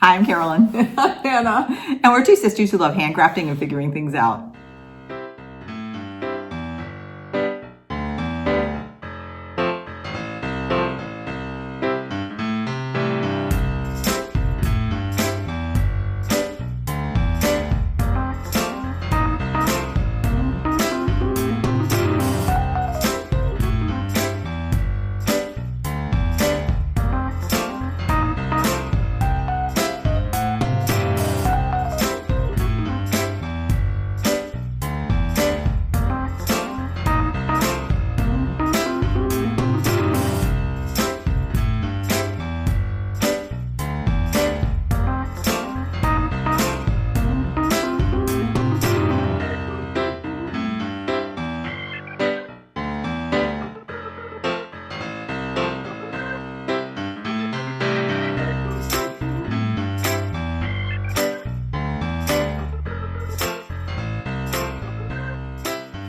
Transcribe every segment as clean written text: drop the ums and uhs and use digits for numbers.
Hi, I'm Carolyn. I'm Hannah. And we're two sisters who love handcrafting and figuring things out.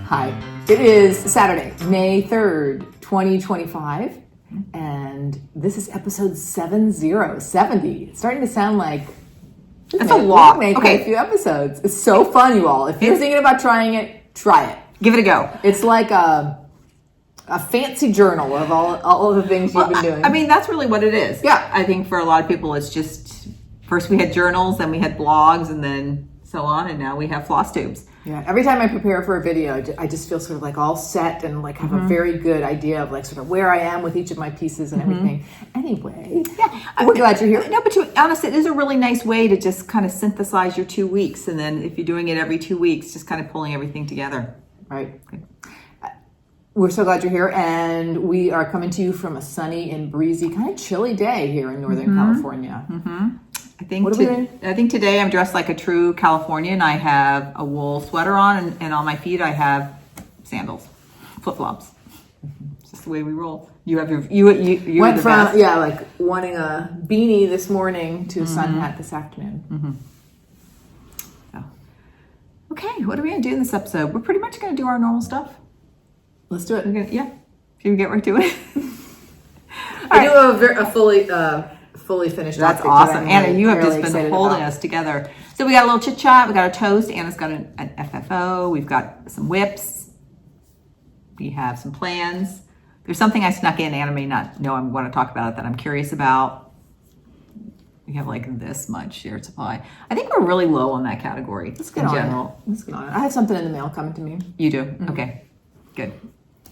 Hi. It is Saturday, May 3rd, 2025, and this is episode 70. It's starting to sound like that's a lot. We've made quite a few episodes. It's so fun, you all. If you're thinking about trying it, try it. Give it a go. It's like a fancy journal of all of the things you've been doing. I mean, that's really what it is. Yeah. I think for a lot of people, it's just, first we had journals, then we had blogs, and then so on, and now we have FlossTubes. Yeah, every time I prepare for a video, I just feel sort of like all set and like have a very good idea of like sort of where I am with each of my pieces and everything. Anyway, we're glad you're here. No, but honestly, it is a really nice way to just kind of synthesize your 2 weeks, and then if you're doing it every 2 weeks, just kind of pulling everything together. Right. Okay. We're so glad you're here, and we are coming to you from a sunny and breezy, kind of chilly day here in Northern California. I think today I'm dressed like a true Californian. I have a wool sweater on, and on my feet I have sandals, flip-flops. It's just the way we roll. You have you went from like wanting a beanie this morning to a sun hat this afternoon. So, okay, what are we gonna do in this episode? We're pretty much gonna do our normal stuff. Let's do it. Should we get right to it? I do a fully finished. That's awesome. Anna, you have just been holding us together. So we got a little chit chat. We got a toast. Anna's got an FFO. We've got some whips. We have some plans. There's something I snuck in. Anna may not know I want to talk about it that I'm curious about. We have like this much shared supply. I think we're really low on that category in general. Let's get on it. I have something in the mail coming to me. You do? Okay. Good.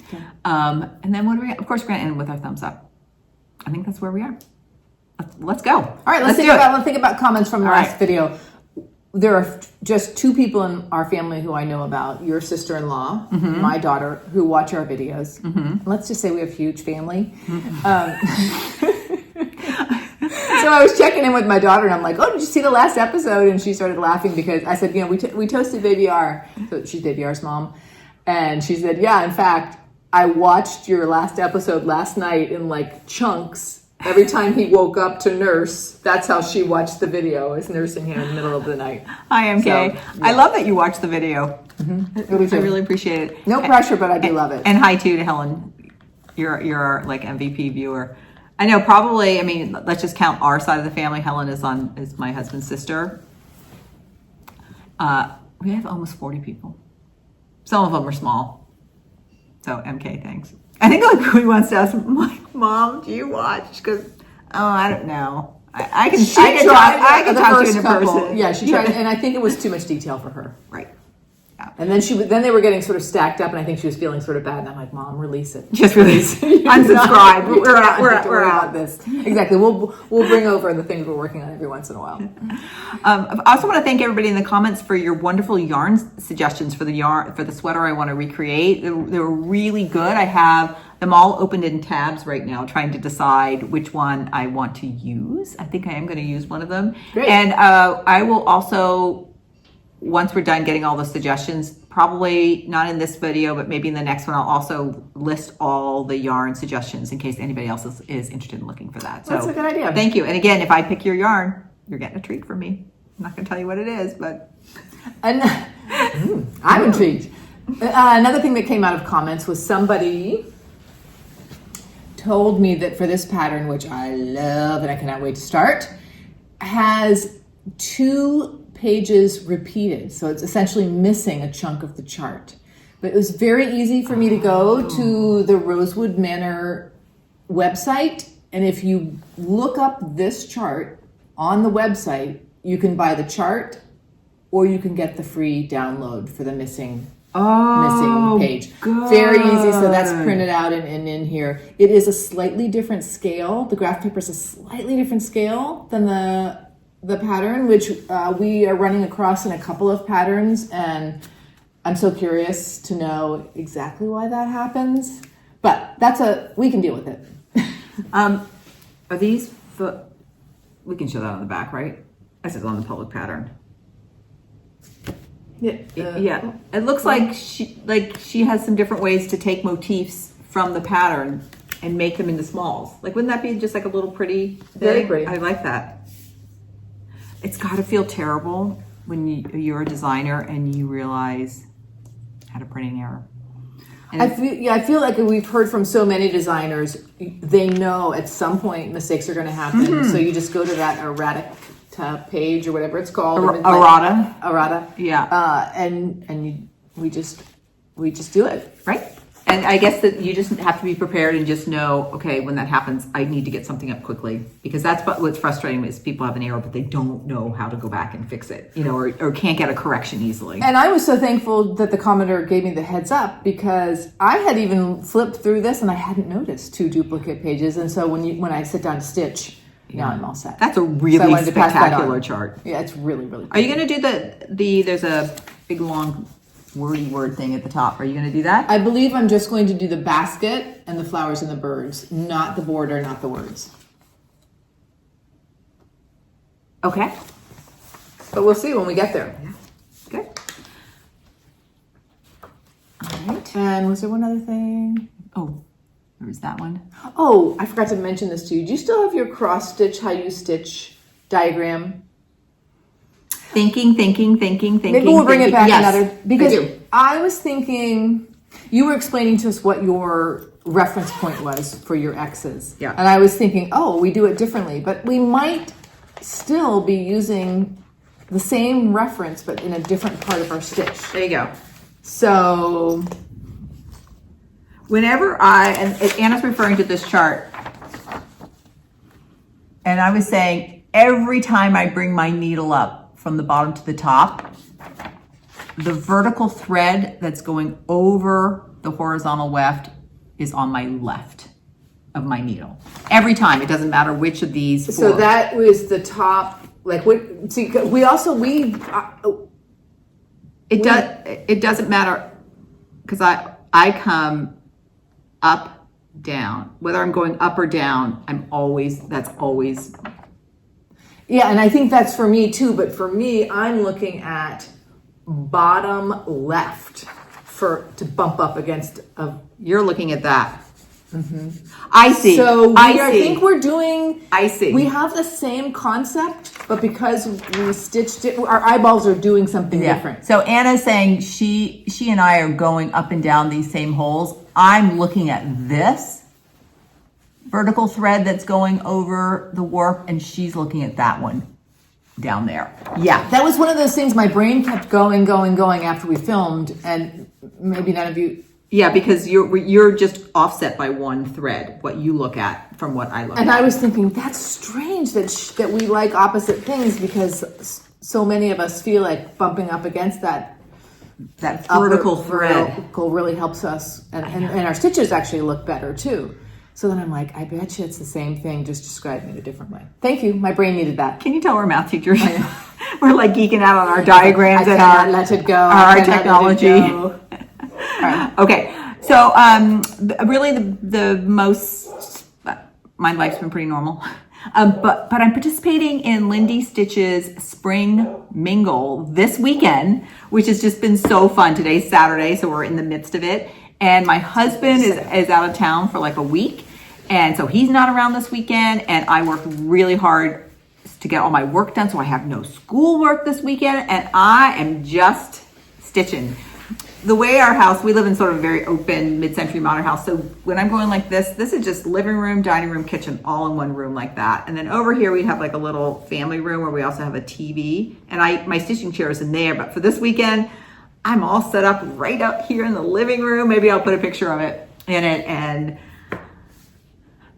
Okay. And then what are we? Of course, we're going to end with our thumbs up. I think that's where we are. Let's go. All right, let's think about comments from the last video. There are just two people in our family who I know about, your sister-in-law, my daughter, who watch our videos. Let's just say we have a huge family. So I was checking in with my daughter, and I'm like, oh, did you see the last episode? And she started laughing because I said, we toasted Baby R. So she's Baby R's mom. And she said, yeah, in fact, I watched your last episode last night in like chunks. Every time he woke up to nurse, that's how she watched the video, is nursing him in the middle of the night. Hi, MK. So, yeah. I love that you watched the video. I really appreciate it. No pressure, but I do love it. And hi too to Helen. You're our like MVP viewer. I know probably, I mean, let's just count our side of the family. Helen is my husband's sister. We have almost 40 people. Some of them are small. So MK, thanks. I think like he wants to ask, like, Mom, do you watch? Because I don't know. I can talk to you in person. Yeah, she tried, and I think it was too much detail for her. Right. Yeah. And then they were getting sort of stacked up, and I think she was feeling sort of bad. And I'm like, Mom, release it. Just release it. Unsubscribe. We're out. This exactly. We'll bring over the things we're working on every once in a while. I also want to thank everybody in the comments for your wonderful yarn suggestions for the sweater I want to recreate. They were really good. I have them all opened in tabs right now, trying to decide which one I want to use. I think I am going to use one of them. Great. And I will also, once we're done getting all the suggestions, probably not in this video, but maybe in the next one, I'll also list all the yarn suggestions in case anybody else is interested in looking for that. So that's a good idea. Thank you. And again, if I pick your yarn, you're getting a treat from me. I'm not going to tell you what it is, but I'm intrigued. Another thing that came out of comments was somebody told me that for this pattern, which I love and I cannot wait to start, has 2 pages repeated. So it's essentially missing a chunk of the chart. But it was very easy for me to go to the Rosewood Manor website. And if you look up this chart on the website, you can buy the chart or you can get the free download for the missing page. Good. Very easy. So that's printed out and in here. It is a slightly different scale. The graph paper is a slightly different scale than the pattern, which we are running across in a couple of patterns, and I'm so curious to know exactly why that happens. But we can deal with it. Are these we can show that on the back, right? This is on the public pattern. Yeah, it looks like she has some different ways to take motifs from the pattern and make them into smalls. Like, wouldn't that be just like a little pretty thing? Very pretty. I like that. It's got to feel terrible when you're a designer and you realize had a printing error. And I feel like we've heard from so many designers, they know at some point mistakes are going to happen. Mm-hmm. So you just go to that errata page or whatever it's called. Errata. Yeah. We just do it. Right. And I guess that you just have to be prepared and just know, okay, when that happens, I need to get something up quickly, because that's what's frustrating is people have an error, but they don't know how to go back and fix it, or can't get a correction easily. And I was so thankful that the commenter gave me the heads up, because I had even flipped through this and I hadn't noticed 2 duplicate pages. And so when I sit down to stitch, now I'm all set. That's a really spectacular chart. Yeah, it's really, really cool. Are you going to do there's a big long wordy word thing at the top. Are you going to do that? I believe I'm just going to do the basket and the flowers and the birds, not the border, not the words. Okay. But we'll see when we get there. Yeah. Good. All right. And was there one other thing? Oh, there was that one. Oh, I forgot to mention this to you. Do you still have your cross stitch, how you stitch diagram? Thinking. Maybe we'll bring it back another, because I was thinking, you were explaining to us what your reference point was for your X's. Yeah. And I was thinking, we do it differently, but we might still be using the same reference, but in a different part of our stitch. There you go. So whenever and Anna's referring to this chart, and I was saying, every time I bring my needle up from the bottom to the top, the vertical thread that's going over the horizontal weft is on my left of my needle. Every time, it doesn't matter which of these 4. So that was the top, like what, see, it doesn't matter, because I come up, down. Whether I'm going up or down, that's always. Yeah, and I think that's for me too, but for me, I'm looking at bottom left to bump up against You're looking at that. Mm-hmm. I see. So I think we're doing. I see. We have the same concept, but because we stitched it, our eyeballs are doing something different. So Anna's saying she and I are going up and down these same holes. I'm looking at this vertical thread that's going over the warp, and she's looking at that one down there. Yeah, that was one of those things my brain kept going after we filmed, and maybe none of you. Yeah, because you're just offset by one thread, what you look at from what I look at. And I was thinking, that's strange that we like opposite things, because so many of us feel like bumping up against that vertical thread really helps us, and our stitches actually look better too. So then I'm like, I bet you it's the same thing, just described in a different way. Thank you. My brain needed that. Can you tell we're math teachers? We're like geeking out on our diagrams and our let it go. Our technology. Right. Okay. So really the most, my life's been pretty normal. But I'm participating in Lindy Stitch's Spring Mingle this weekend, which has just been so fun. Today's Saturday, so we're in the midst of it. And my husband is out of town for like a week. And so he's not around this weekend. And I worked really hard to get all my work done. So I have no schoolwork this weekend. And I am just stitching. the way our house, we live in sort of a very open mid-century modern house. So when I'm going like this is just living room, dining room, kitchen, all in one room like that. And then over here we have like a little family room where we also have a TV. And my stitching chair is in there. But for this weekend, I'm all set up right up here in the living room. Maybe I'll put a picture of it in it. And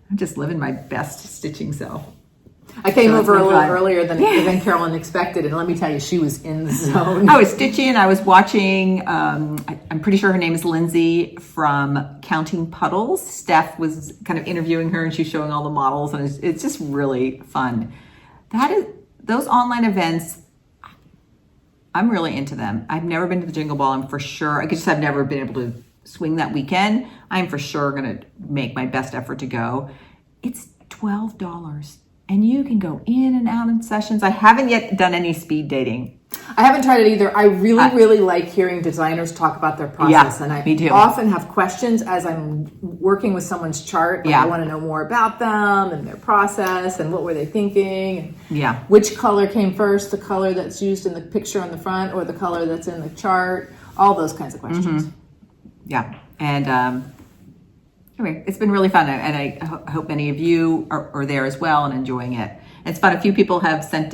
I'm just living my best stitching self. I came over a little earlier than Carolyn expected, and let me tell you, she was in the zone. I was stitching. I was watching. I'm pretty sure her name is Lindsay from Counting Puddles. Steph was kind of interviewing her, and she's showing all the models, and it's just really fun. Those online events. I'm really into them. I've never been to the Jingle Ball. I'm for sure. I've never been able to swing that weekend. I'm for sure going to make my best effort to go. It's $12. And you can go in and out in sessions. I haven't yet done any speed dating. I haven't tried it either. I really like hearing designers talk about their process. And I me too. Often have questions as I'm working with someone's chart. Like I want to know more about them and their process and what were they thinking. And which color came first, the color that's used in the picture on the front or the color that's in the chart. All those kinds of questions. Mm-hmm. Yeah. And anyway, it's been really fun, and I hope many of you are there as well and enjoying it. It's fun. A few people have sent,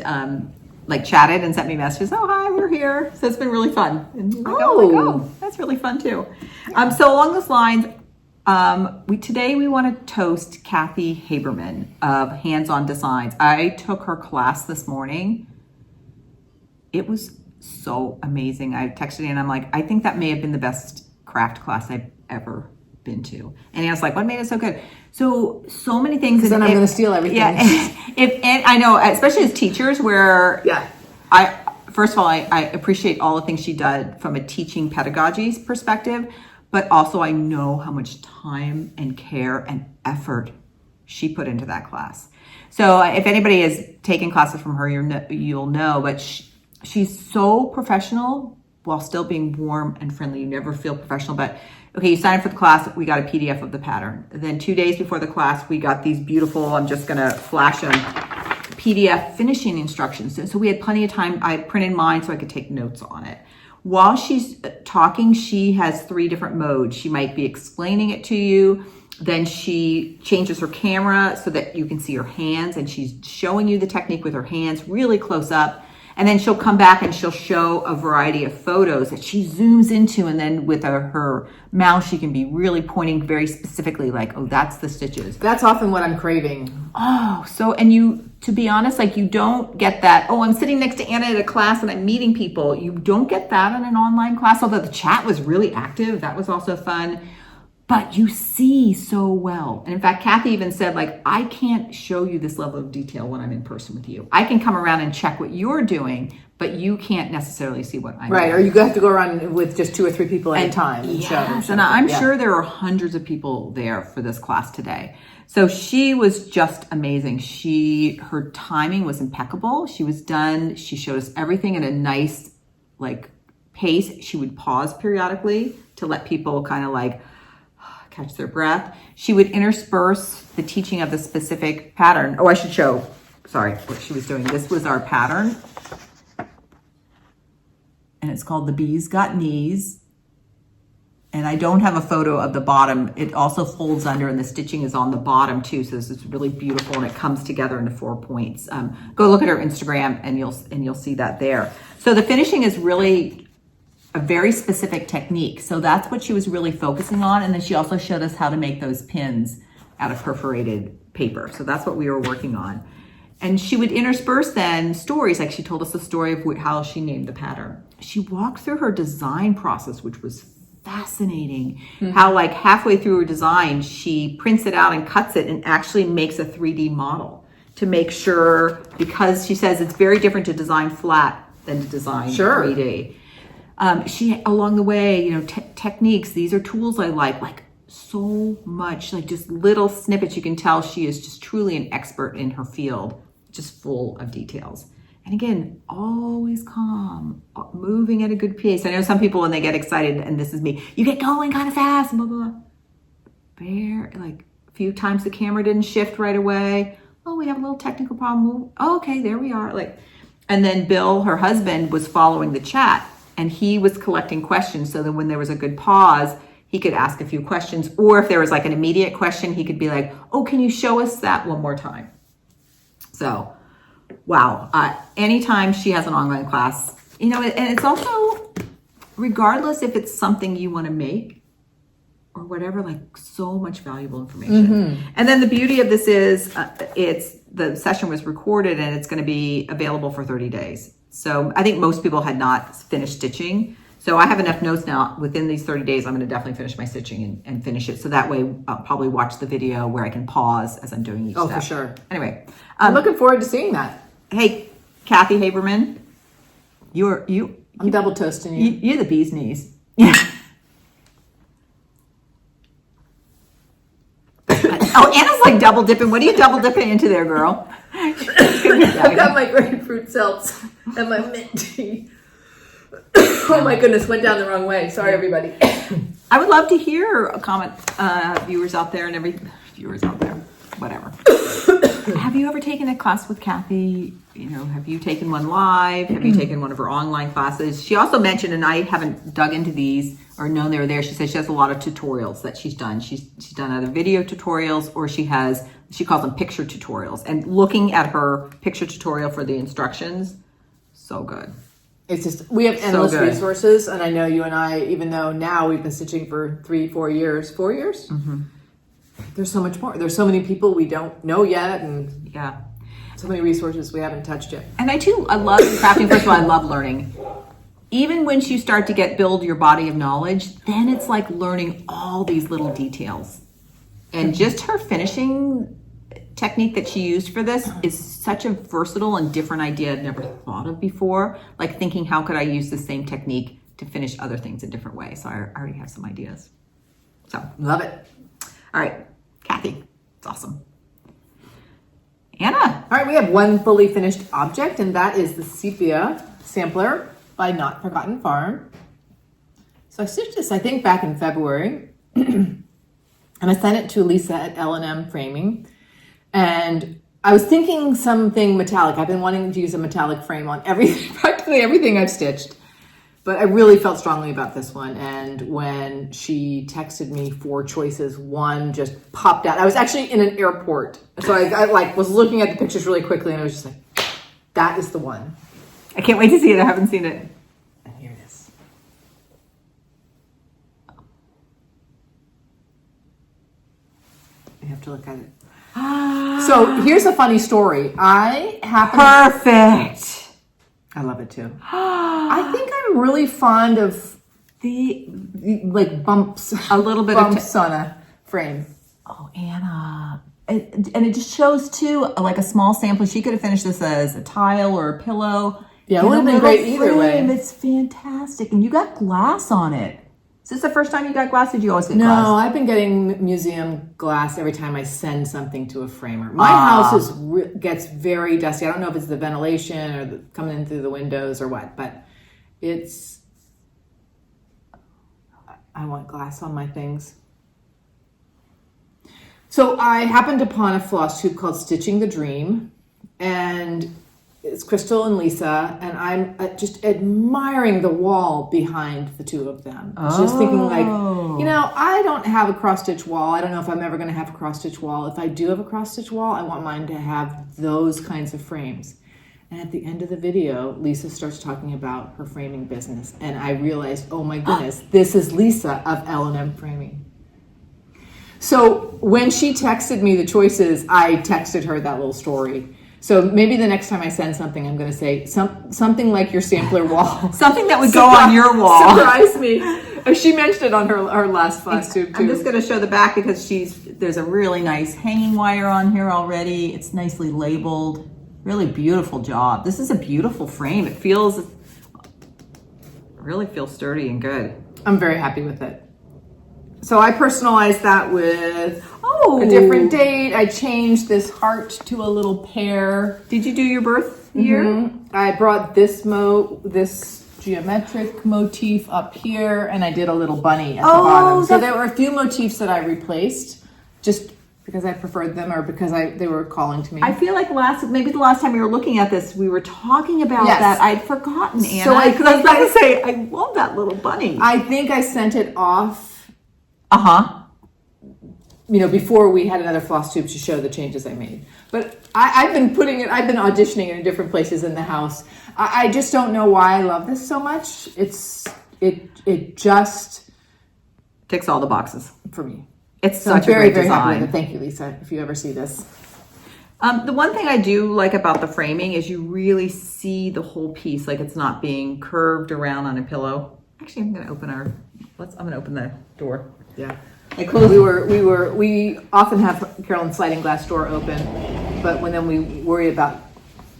chatted and sent me messages. Oh, hi, we're here. So it's been really fun. And oh, that's really fun too. So along those lines, today we want to toast Cathy Habermann of Hands-On Designs. I took her class this morning. It was so amazing. I texted in and I'm like, I think that may have been the best craft class I've ever been to. And I was like, what made it so good? So many things. Because then I'm going to steal everything. Yeah. And I know, especially as teachers where first of all, I appreciate all the things she did from a teaching pedagogy perspective, but also I know how much time and care and effort she put into that class. So if anybody has taken classes from her, you'll know, but she's so professional while still being warm and friendly. You never feel professional, but okay, you sign up for the class, we got a PDF of the pattern. Then 2 days before the class, we got these beautiful, I'm just gonna flash them, PDF finishing instructions. So we had plenty of time. I printed mine so I could take notes on it. While she's talking, she has 3 different modes. She might be explaining it to you, then she changes her camera so that you can see her hands, and she's showing you the technique with her hands really close up. And then she'll come back and she'll show a variety of photos that she zooms into. And then with her mouse, she can be really pointing very specifically like, oh, that's the stitches. That's often what I'm craving. Oh, to be honest, you don't get that. Oh, I'm sitting next to Anna at a class and I'm meeting people. You don't get that in an online class, although the chat was really active. That was also fun. But you see so well. And in fact, Cathy even said, I can't show you this level of detail when I'm in person with you. I can come around and check what you're doing, but you can't necessarily see what I'm doing. Right, or you have to go around with just 2 or 3 people at a time. And I'm sure there are hundreds of people there for this class today. So she was just amazing. Her timing was impeccable. She was done. She showed us everything in a nice, pace. She would pause periodically to let people kind of catch their breath. She would intersperse the teaching of the specific pattern. Oh, I should show, what she was doing. This was our pattern. And it's called The Bees Got Knees. And I don't have a photo of the bottom. It also folds under and the stitching is on the bottom too. So this is really beautiful and it comes together into 4 points. Go look at her Instagram and you'll see that there. So the finishing is really a very specific technique. So that's what she was really focusing on. And then she also showed us how to make those pins out of perforated paper. So that's what we were working on. And she would intersperse then stories, she told us the story of how she named the pattern. She walked through her design process, which was fascinating. Mm-hmm. How halfway through her design, she prints it out and cuts it and actually makes a 3D model to make sure, because she says it's very different to design flat than to design 3D. She, along the way, techniques, these are tools I like so much, just little snippets. You can tell she is just truly an expert in her field, just full of details. And again, always calm, moving at a good pace. I know some people, when they get excited, and this is me, you get going kind of fast, and blah, blah, blah. A few times the camera didn't shift right away. Oh, we have a little technical problem. Oh, okay, there we are. And then Bill, her husband, was following the chat. and he was collecting questions so that when there was a good pause, he could ask a few questions, or if there was like an immediate question, he could be like, oh, can you show us that one more time? So, wow. Anytime she has an online class, you know, and it's also, regardless if it's something you want to make or whatever, like so much valuable information. And then the beauty of this is the session was recorded and it's going to be available for 30 days. So I think most people had not finished stitching. So I have enough notes now. Within these 30 days, I'm going to definitely finish my stitching and finish it. So that way I'll probably watch the video where I can pause as I'm doing each step. For sure. Anyway. I'm looking forward to seeing that. Hey, Cathy Habermann, I'm double toasting you. You're the bee's knees. Yeah. Oh, Anna's like double dipping. What are you double dipping into there, girl? I've got my grapefruit seltz and my mint tea. Oh my goodness, went down the wrong way. Sorry, everybody. I would love to hear a comment, viewers out there whatever. Have you ever taken a class with Cathy? You know, have you taken one live? Have you taken one of her online classes? She also mentioned, and I haven't dug into these or known they were there. She said she has a lot of tutorials that she's done. She's done either video tutorials or she calls them picture tutorials. And looking at her picture tutorial for the instructions, so good. It's just, we have endless resources. And I know you and I, even though now we've been stitching for 3-4 years, 4 years? There's so much more. There's so many people we don't know yet. And yeah, so many resources we haven't touched yet. And I love crafting. First of all, I love learning. Even once you start to build your body of knowledge, then it's like learning all these little details. And just her finishing technique that she used for this is such a versatile and different idea I've never thought of before. Like thinking, how could I use the same technique to finish other things a different way? So I already have some ideas. So love it. All right, Cathy, it's awesome. Anna. All right, we have one fully finished object, and that is the Sepia sampler by Notforgotten Farm. So I stitched this, I think, back in February, and I sent it to Lisa at L&M Framing, and I was thinking something metallic. I've been wanting to use a metallic frame on practically everything I've stitched, but I really felt strongly about this one. And when she texted me 4 choices, one just popped out. I was actually in an airport, so I was looking at the pictures really quickly, and I was just like, that is the one. I can't wait to see it. I haven't seen it. And here it is. You have to look at it. So here's a funny story. Perfect. I love it too. I think I'm really fond of the like bumps, a little bit bumps on a frame. Oh, Anna. And it just shows too, like a small sample. She could have finished this as a tile or a pillow. Yeah, it would have been great either way. It's fantastic. And you got glass on it. Is this the first time you got glass? Did you always get glass? No, I've been getting museum glass every time I send something to a framer. My house gets very dusty. I don't know if it's the ventilation or coming in through the windows or what, but I want glass on my things. So I happened upon a floss tube called Stitching the Dream, and it's Crystal and Lisa, and I'm just admiring the wall behind the two of them. Just thinking like, I don't have a cross-stitch wall. I don't know if I'm ever going to have a cross-stitch wall. If I do have a cross-stitch wall, I want mine to have those kinds of frames. And at the end of the video, Lisa starts talking about her framing business, and I realized, oh my goodness, this is Lisa of L&M Framing. So when she texted me the choices, I texted her that little story. So maybe the next time I send something, I'm going to say something like your sampler wall. Something that would go on your wall. Surprise me. She mentioned it on her last FlossTube too. I'm just going to show the back because there's a really nice hanging wire on here already. It's nicely labeled. Really beautiful job. This is a beautiful frame. It really feels sturdy and good. I'm very happy with it. So I personalized that with a different date. I changed this heart to a little pear. Did you do your birth year? I brought this geometric motif up here, and I did a little bunny at the bottom. So there were a few motifs that I replaced, just because I preferred them or because they were calling to me? I feel like maybe the last time we were looking at this, we were talking about Yes. that. I'd forgotten, Anna. So I Because I was think about to say, I love that little bunny. I think I sent it off, Uh-huh. before we had another floss tube to show the changes I made. But I've been auditioning in different places in the house. I just don't know why I love this so much. It just Ticks all the boxes. for me. It's So I'm such a very, great very happy design. with it. Thank you, Lisa, if you ever see this. The one thing I do like about the framing is you really see the whole piece, like it's not being curved around on a pillow. Actually, I'm gonna open the door. Yeah. I closed. We often have Carolyn's sliding glass door open, but then we worry about,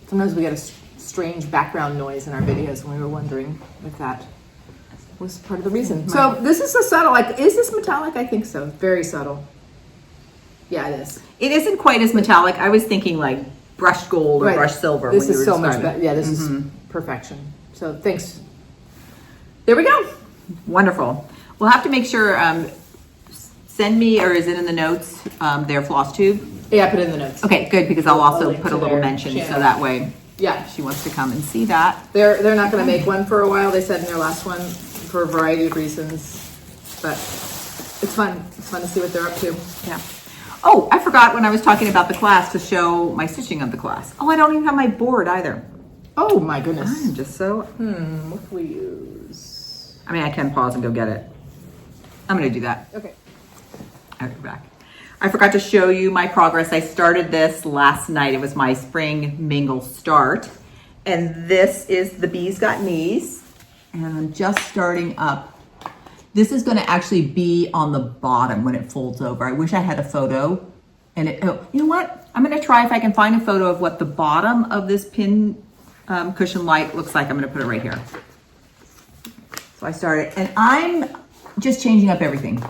sometimes we get a strange background noise in our videos, and we were wondering if that was part of the reason. So this is a subtle, is this metallic? I think so. Very subtle. Yeah, it is. It isn't quite as metallic. I was thinking like brushed gold or Right. brushed silver. This when you is were so much describing. better. Yeah, this is perfection. So thanks. There we go. Wonderful. We'll have to make sure, send me, or is it in the notes, their floss tube? Yeah, I put it in the notes. Okay, good, because I'll also link put to a little their mention, so channel. that way Yeah. if she wants to come and see that. They're not going to make one for a while. They said in their last one for a variety of reasons, but it's fun. It's fun to see what they're up to. Yeah. Oh, I forgot when I was talking about the class to show my stitching of the class. Oh, I don't even have my board either. Oh my goodness. I'm just so, What can we use? I mean, I can pause and go get it. I'm gonna do that. Okay. I'll be back. I forgot to show you my progress. I started this last night. It was my spring mingle start. And this is the Bees Got Knees. And I'm just starting up. This is gonna actually be on the bottom when it folds over. I wish I had a photo. And you know what? I'm gonna try if I can find a photo of what the bottom of this pin cushion light looks like. I'm gonna put it right here. So I started, and I'm just changing up everything.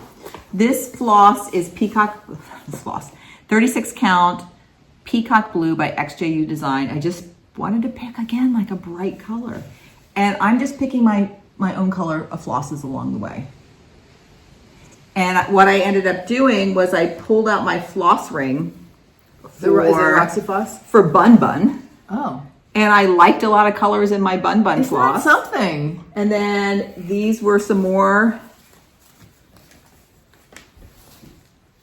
This floss is 36 count Peacock Blue by XJU Design. I just wanted to pick again like a bright color. And I'm just picking my own color of flosses along the way. And what I ended up doing was I pulled out my floss ring Is it Roxy Floss? for Bun Bun. Oh. And I liked a lot of colors in my Bun Bun floss. Isn't that something? And then these were some more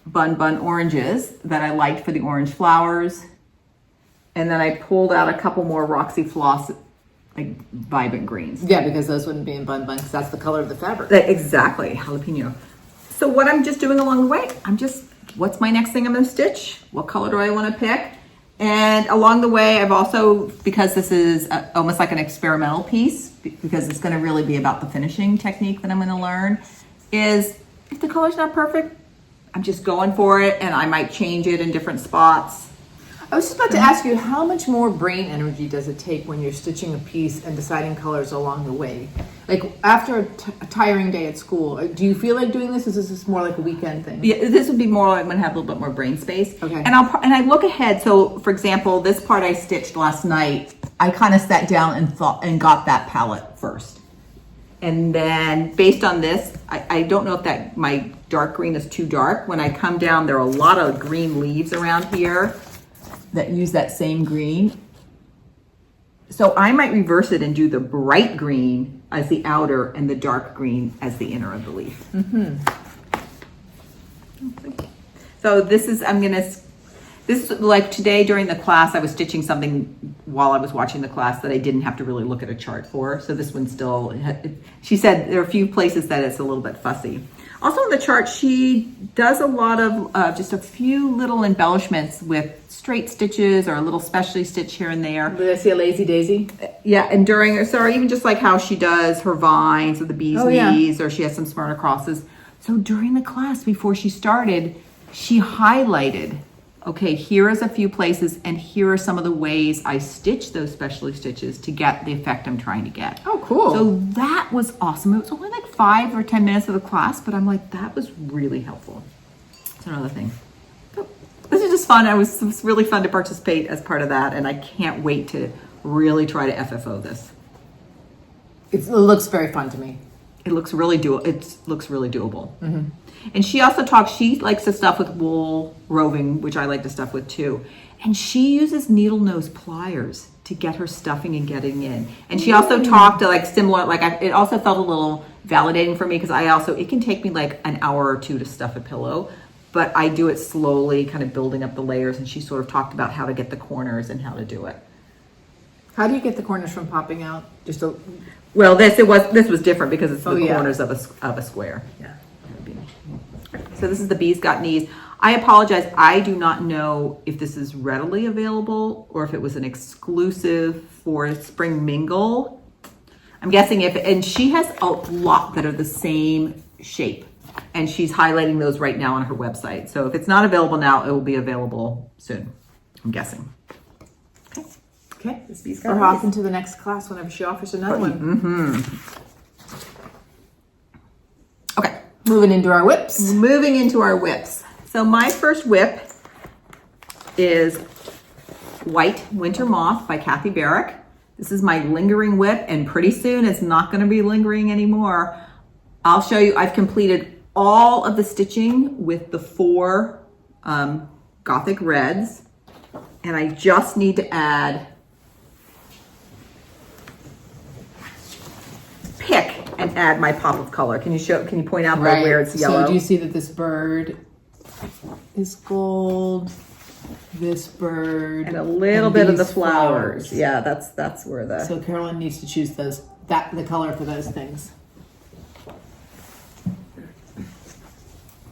Bun Bun oranges that I liked for the orange flowers. And then I pulled out a couple more Roxy Floss, like vibrant greens. Yeah, because those wouldn't be in Bun Bun because that's the color of the fabric. Exactly, jalapeno. So what I'm just doing along the way, what's my next thing I'm gonna stitch? What color do I wanna pick? And along the way, I've also, because this is almost like an experimental piece, because it's gonna really be about the finishing technique that I'm gonna learn, is if the color's not perfect, I'm just going for it, and I might change it in different spots. I was just about to ask you, how much more brain energy does it take when you're stitching a piece and deciding colors along the way? Like after a tiring day at school, do you feel like doing this? Or is this more like a weekend thing? Yeah, this would be more like I'm gonna have a little bit more brain space. Okay. And I look ahead. So, for example, this part I stitched last night. I kind of sat down and thought and got that palette first, and then based on this, I don't know if that my dark green is too dark. When I come down, there are a lot of green leaves around here that use that same green. So I might reverse it and do the bright green as the outer and the dark green as the inner of the leaf. So this is, like today during the class, I was stitching something while I was watching the class that I didn't have to really look at a chart for. So this one still, she said there are a few places that it's a little bit fussy. Also on the chart, she does a lot of just a few little embellishments with straight stitches or a little specialty stitch here and there. Did I see a lazy daisy? Yeah, and even just like how she does her vines or the bee's knees, or she has some Smyrna crosses. So during the class, before she started, she highlighted, okay, here is a few places, and here are some of the ways I stitch those specialty stitches to get the effect I'm trying to get. Oh, cool. So that was awesome. It was only like 5 or 10 minutes of the class, but I'm like, that was really helpful. That's another thing. So this is just fun. It was really fun to participate as part of that, and I can't wait to really try to FFO this. It looks very fun to me. it looks really doable. And she also talks, she likes to stuff with wool roving, which I like to stuff with too. And she uses needle nose pliers to get her stuffing and getting in. And she also talked to like similar, like it also felt a little validating for me because it can take me like an hour or two to stuff a pillow, but I do it slowly, kind of building up the layers. And she sort of talked about how to get the corners and how to do it. How do you get the corners from popping out? Well, this was different because it's the corners of a square. Yeah. So this is the Bees Got Knees. I apologize. I do not know if this is readily available or if it was an exclusive for Spring Mingle. I'm guessing and she has a lot that are the same shape, and she's highlighting those right now on her website. So if it's not available now, it will be available soon, I'm guessing. Okay. We're off into the next class whenever she offers another one. Okay. Moving into our whips. So my first whip is White Winter Moth by Cathy Barrick. This is my lingering whip, and pretty soon it's not going to be lingering anymore. I'll show you, I've completed all of the stitching with the 4 Gothic reds, and I just need to pick and add my pop of color. Can you point out where it's yellow? So do you see that this bird is gold, this bird, and a little bit of the flowers. Yeah, that's where So Carolyn needs to choose the color for those things.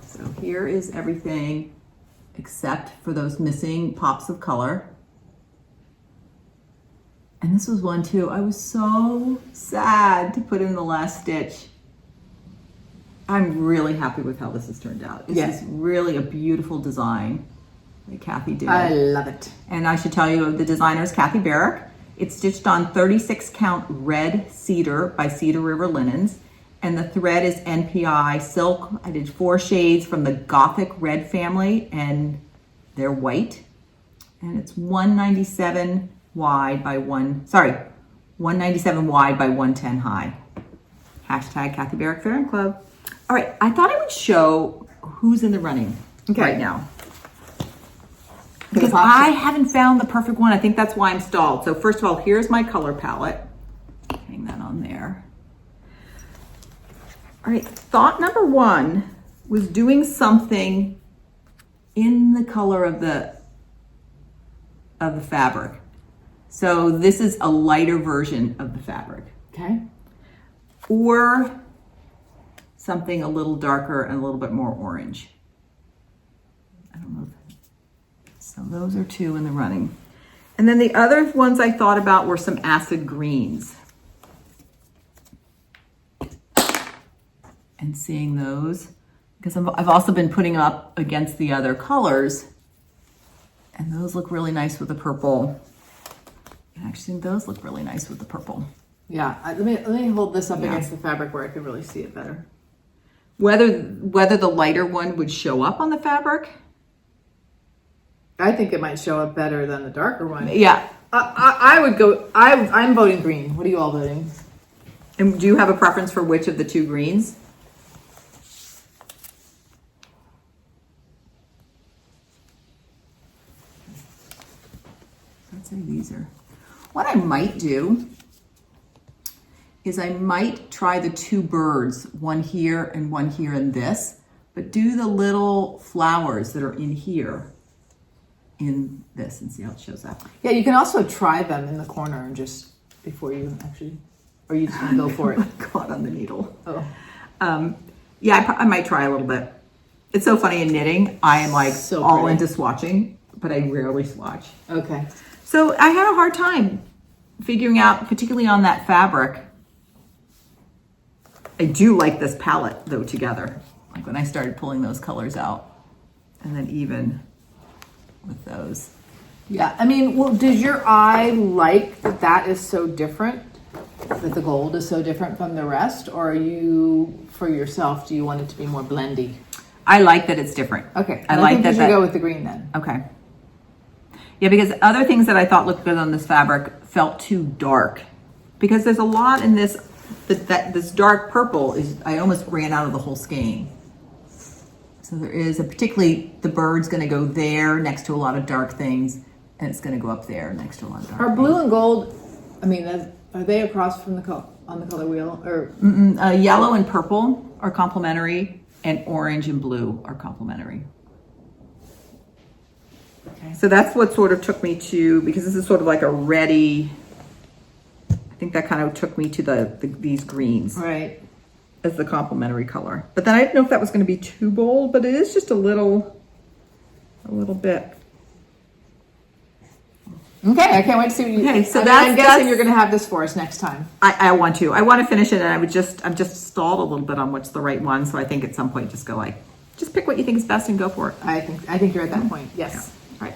So here is everything except for those missing pops of color. And this was one too. I was so sad to put in the last stitch. I'm really happy with how this has turned out. This is really a beautiful design that Cathy did. I love it. And I should tell you, the designer is Cathy Barrick. It's stitched on 36 count red cedar by Cedar River Linens. And the thread is NPI silk. I did 4 shades from the Gothic red family, and they're white. And it's 197 wide by 197 wide by 110 high. Hashtag Cathy Barrick Fair and Club. All right, I thought I would show who's in the running right now. Because I haven't found the perfect one. I think that's why I'm stalled. So first of all, here's my color palette. Hang that on there. All right, thought number 1 was doing something in the color of the fabric. So this is a lighter version of the fabric. Okay. Or something a little darker and a little bit more orange. I don't know. So those are 2 in the running. And then the other ones I thought about were some acid greens. And seeing those, because I've also been putting up against the other colors, and those look really nice with the purple. And actually, those look really nice with the purple. Yeah, let me hold this up against the fabric where I can really see it better. Whether the lighter one would show up on the fabric? I think it might show up better than the darker one. Yeah. I would go, I'm voting green. What are you all voting? And do you have a preference for which of the 2 greens? I'd say these are. What I might do is I might try the 2 birds, one here in this, but do the little flowers that are in here in this and see how it shows up. Yeah, you can also try them in the corner and just before you actually, or you just gonna go for it. Caught on the needle. Oh. Yeah, I might try a little bit. It's so funny in knitting. I am like so all pretty. into swatching, but I rarely swatch. Okay. So I had a hard time figuring out, particularly on that fabric. I do like this palette though together. Like when I started pulling those colors out, and then even with those. Yeah, I mean, well, does your eye like that is so different? That the gold is so different from the rest? Or are you, for yourself, do you want it to be more blendy? I like that it's different. Okay, I like think that. You should go with the green then. Okay. Yeah, because other things that I thought looked good on this fabric felt too dark. Because there's a lot in this. this dark purple is, I almost ran out of the whole skein. So there is particularly the bird's going to go there next to a lot of dark things, and it's going to go up there next to a lot of dark Are things. blue and gold, I mean, are they across from on the color wheel? Or Yellow and purple are complementary, and orange and blue are complementary. Okay. So that's what sort of took me to, because this is sort of like a ready, I think that kind of took me to these greens. Right. As the complementary color. But then I didn't know if that was going to be too bold, but it is just a little bit. Okay, I can't wait to see what you. Okay, so I'm guessing you're going to have this for us next time. I want to finish it, and I'm just stalled a little bit on what's the right one. So I think at some point just go just pick what you think is best and go for it. I think you're at that point. Yes. Yeah. Right.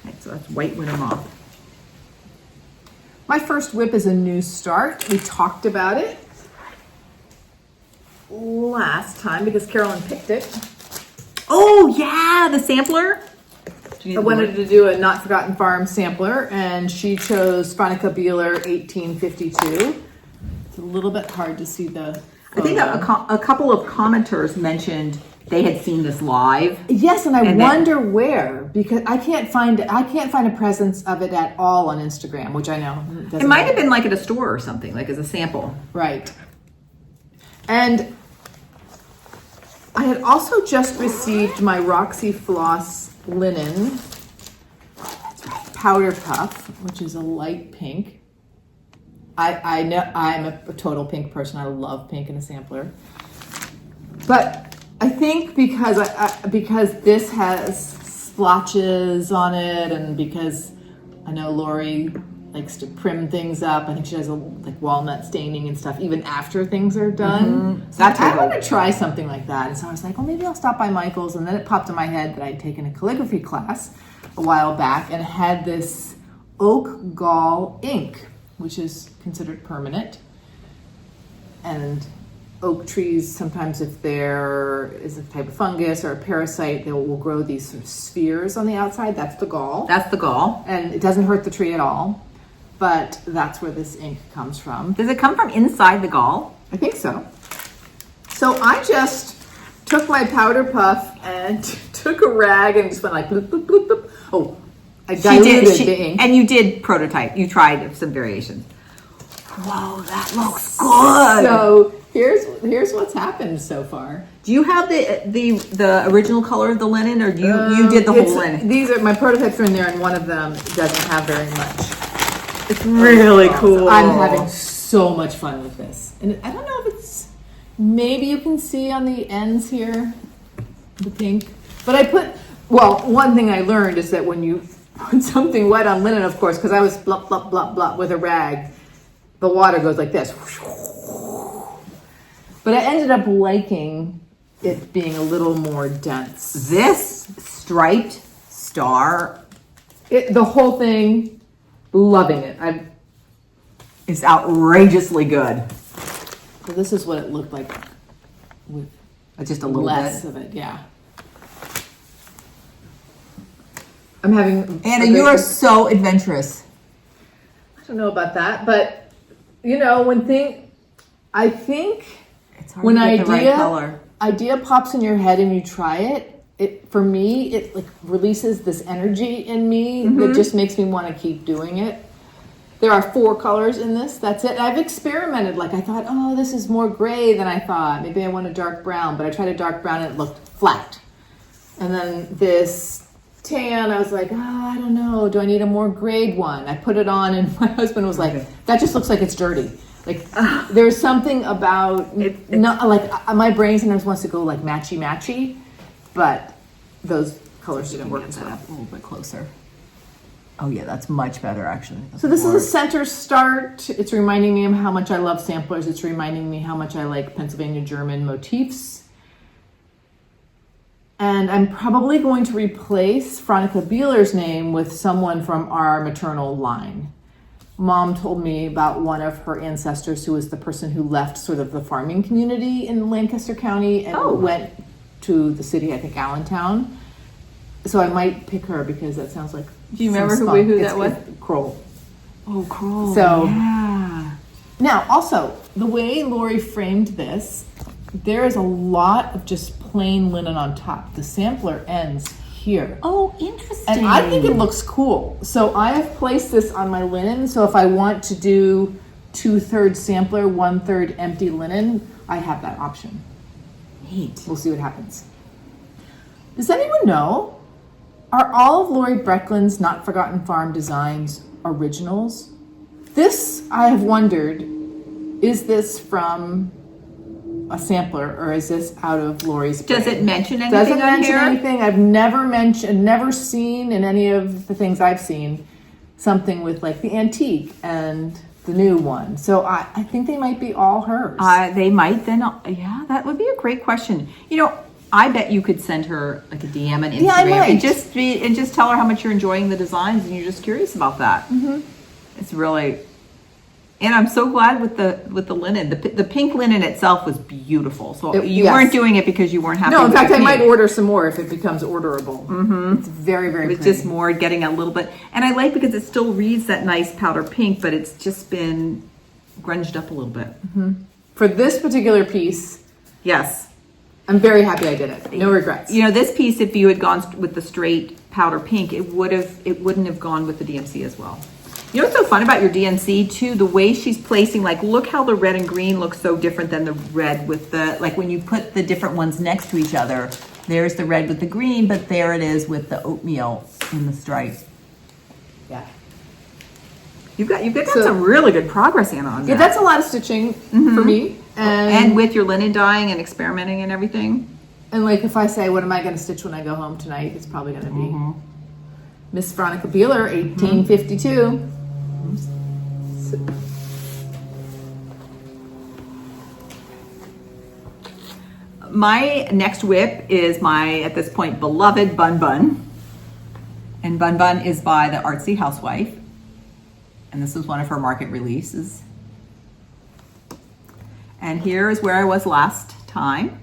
Okay, so that's White Winter Moth. My first whip is a new start. We talked about it last time because Carolyn picked it. Oh yeah, the sampler. I wanted to do a Notforgotten Farm sampler, and she chose Franica Beeler 1852. It's a little bit hard to see the photo. I think a couple of commenters mentioned they had seen this live. Yes, and I wonder where, because I can't find a presence of it at all on Instagram, which I know it might have been like at a store or something, like as a sample. Right. And I had also just received my Roxy Floss linen powder puff, which is a light pink. I know I'm a total pink person. I love pink in a sampler. But I think because because this has splotches on it, and because I know Lori likes to prim things up. I think she does like walnut staining and stuff even after things are done. Mm-hmm. So I want to try something like that. And so I was like, well, maybe I'll stop by Michael's. And then it popped in my head that I'd taken a calligraphy class a while back and had this oak gall ink, which is considered permanent. And oak trees, sometimes if there is a type of fungus or a parasite, they will grow these sort of spheres on the outside. That's the gall. That's the gall. And it doesn't hurt the tree at all. But that's where this ink comes from. Does it come from inside the gall? I think so. So I just took my powder puff and took a rag and just went like bloop, bloop, bloop, bloop. Oh, I diluted the ink. And you did prototype. You tried some variations. Whoa, that looks good. So here's what's happened so far. Do you have the original color of the linen, or you did the whole linen? These are my prototypes are in there, and one of them doesn't have very much. It's really cool. I'm having so much fun with this. And I don't know if it's, maybe you can see on the ends here, the pink. But one thing I learned is that when you put something wet on linen, of course, because I was blop, blop, blop, blop with a rag, the water goes like this. But I ended up liking it being a little more dense. This striped star, The whole thing, loving it. It's outrageously good. So this is what it looked like with just a little less bit of it. Yeah. I'm having Anna, you are so adventurous. I don't know about that, but you know, I think it's hard when to get the right color. Idea pops in your head and you try it. For me, it like releases this energy in me that just makes me want to keep doing it. There are 4 colors in this. That's it. I've experimented. Like I thought, oh, this is more gray than I thought. Maybe I want a dark brown, but I tried a dark brown and it looked flat. And then this tan, I was like, oh, I don't know. Do I need a more grayed one? I put it on, and my husband was like, that just looks like it's dirty. Like there's something about not like my brain sometimes wants to go like matchy. But those colors didn't work as well. A little bit closer. Oh yeah, that's much better actually. So this is a center start. It's reminding me of how much I love samplers. It's reminding me how much I like Pennsylvania German motifs. And I'm probably going to replace Franica Beeler's name with someone from our maternal line. Mom told me about one of her ancestors who was the person who left sort of the farming community in Lancaster County and went to the city, I think Allentown. So I might pick her because that sounds like. Do you remember who that was? Kroll. Oh, Kroll. So yeah. Now, also, the way Lori framed this, there is a lot of just plain linen on top. The sampler ends here. Oh, interesting. And I think it looks cool. So I have placed this on my linen. So if I want to do 2/3 sampler, 1/3 empty linen, I have that option. Neat. We'll see what happens. Does anyone know, are all of Lori Brecklin's Not Forgotten Farm designs originals? This, I have wondered, is this from a sampler or is this out of Lori's brain? Does it mention anything Doesn't on mention here? anything. I've never seen in any of the things I've seen something with like the antique and the new one. So I think they might be all hers. They might then. Yeah, that would be a great question. You know, I bet you could send her like a DM on Instagram Yeah, I might. and just tell her how much you're enjoying the designs and you're just curious about that. Mm-hmm. It's really, and I'm so glad with the linen. The pink linen itself was beautiful. So you weren't doing it because you weren't happy. No, in with fact, the I pink. might order some more if it becomes orderable. Mm-hmm. It's very, very It's pretty. just more getting a little bit, and I like because it still reads that nice powder pink, but it's just been grunged up a little bit. Mm-hmm. For this particular piece, yes, I'm very happy I did it. No regrets. You know, this piece, if you had gone with the straight powder pink, it wouldn't have gone with the DMC as well. You know what's so fun about your DMC too? The way she's placing, like, look how the red and green looks so different than the red with the, like when you put the different ones next to each other, there's the red with the green, but there it is with the oatmeal in the stripe. Yeah. You've got some really good progress, Anna, on that. Yeah, that's a lot of stitching for me. And with your linen dyeing and experimenting and everything. And like if I say, what am I going to stitch when I go home tonight? It's probably going to be Miss Veronica Beeler, 1852. My next whip is my, at this point, beloved Bun Bun. And Bun Bun is by the Artsy Housewife. And this was one of her market releases. And here is where I was last time.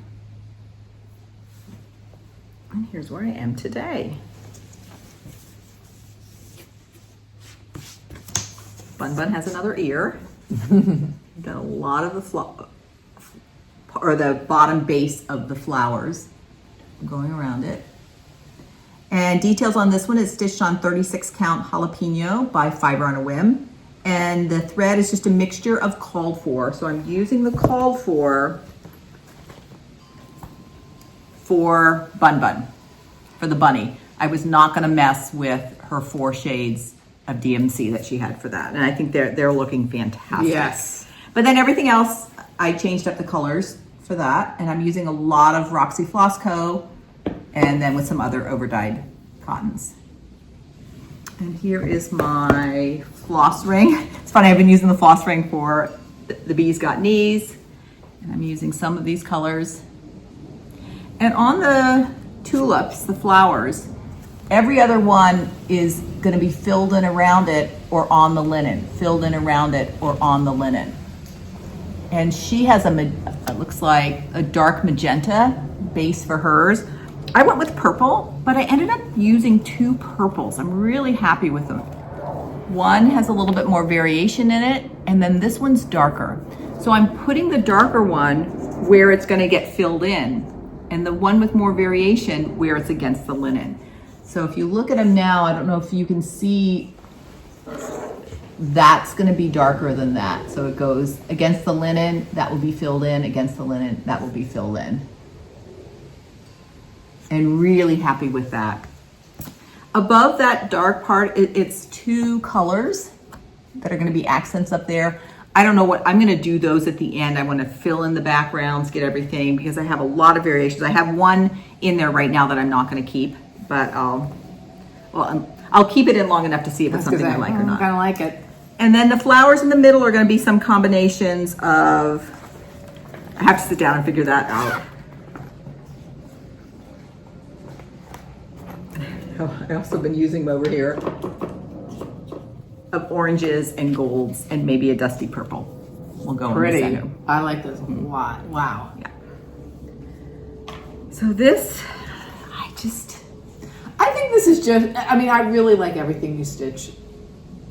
And here's where I am today. Bun Bun has another ear. Got a lot of the the bottom base of the flowers going around it. And details on this one is stitched on 36 count jalapeno by Fiber on a Whim. And the thread is just a mixture of called for. So I'm using the called for Bun Bun, for the bunny. I was not gonna mess with her 4 shades of DMC that she had for that. And I think they're looking fantastic. Yes. But then everything else, I changed up the colors for that. And I'm using a lot of Roxy Floss Co. and then with some other over-dyed cottons. And here is my floss ring. It's funny, I've been using the floss ring for the Bees Got Knees. And I'm using some of these colors. And on the tulips, the flowers, every other one is gonna be filled in around it or on the linen, filled in around it or on the linen. And she has it looks like a dark magenta base for hers. I went with purple, but I ended up using 2 purples. I'm really happy with them. One has a little bit more variation in it, and then this one's darker. So I'm putting the darker one where it's gonna get filled in, and the one with more variation where it's against the linen. So if you look at them now, I don't know if you can see, that's gonna be darker than that. So it goes against the linen, that will be filled in, against the linen, that will be filled in. And really happy with that. Above that dark part, it's 2 colors that are gonna be accents up there. I don't know what, I'm gonna do those at the end. I wanna fill in the backgrounds, get everything, because I have a lot of variations. I have one in there right now that I'm not gonna keep, but I'll keep it in long enough to see if it's something I like or not. I kind of like it. And then the flowers in the middle are gonna be some combinations of, I have to sit down and figure that out. I also been using them over here of oranges and golds and maybe a dusty purple. We'll go in the center. I like this. Wow. Yeah. So this, I think this is just, I mean, I really like everything you stitch.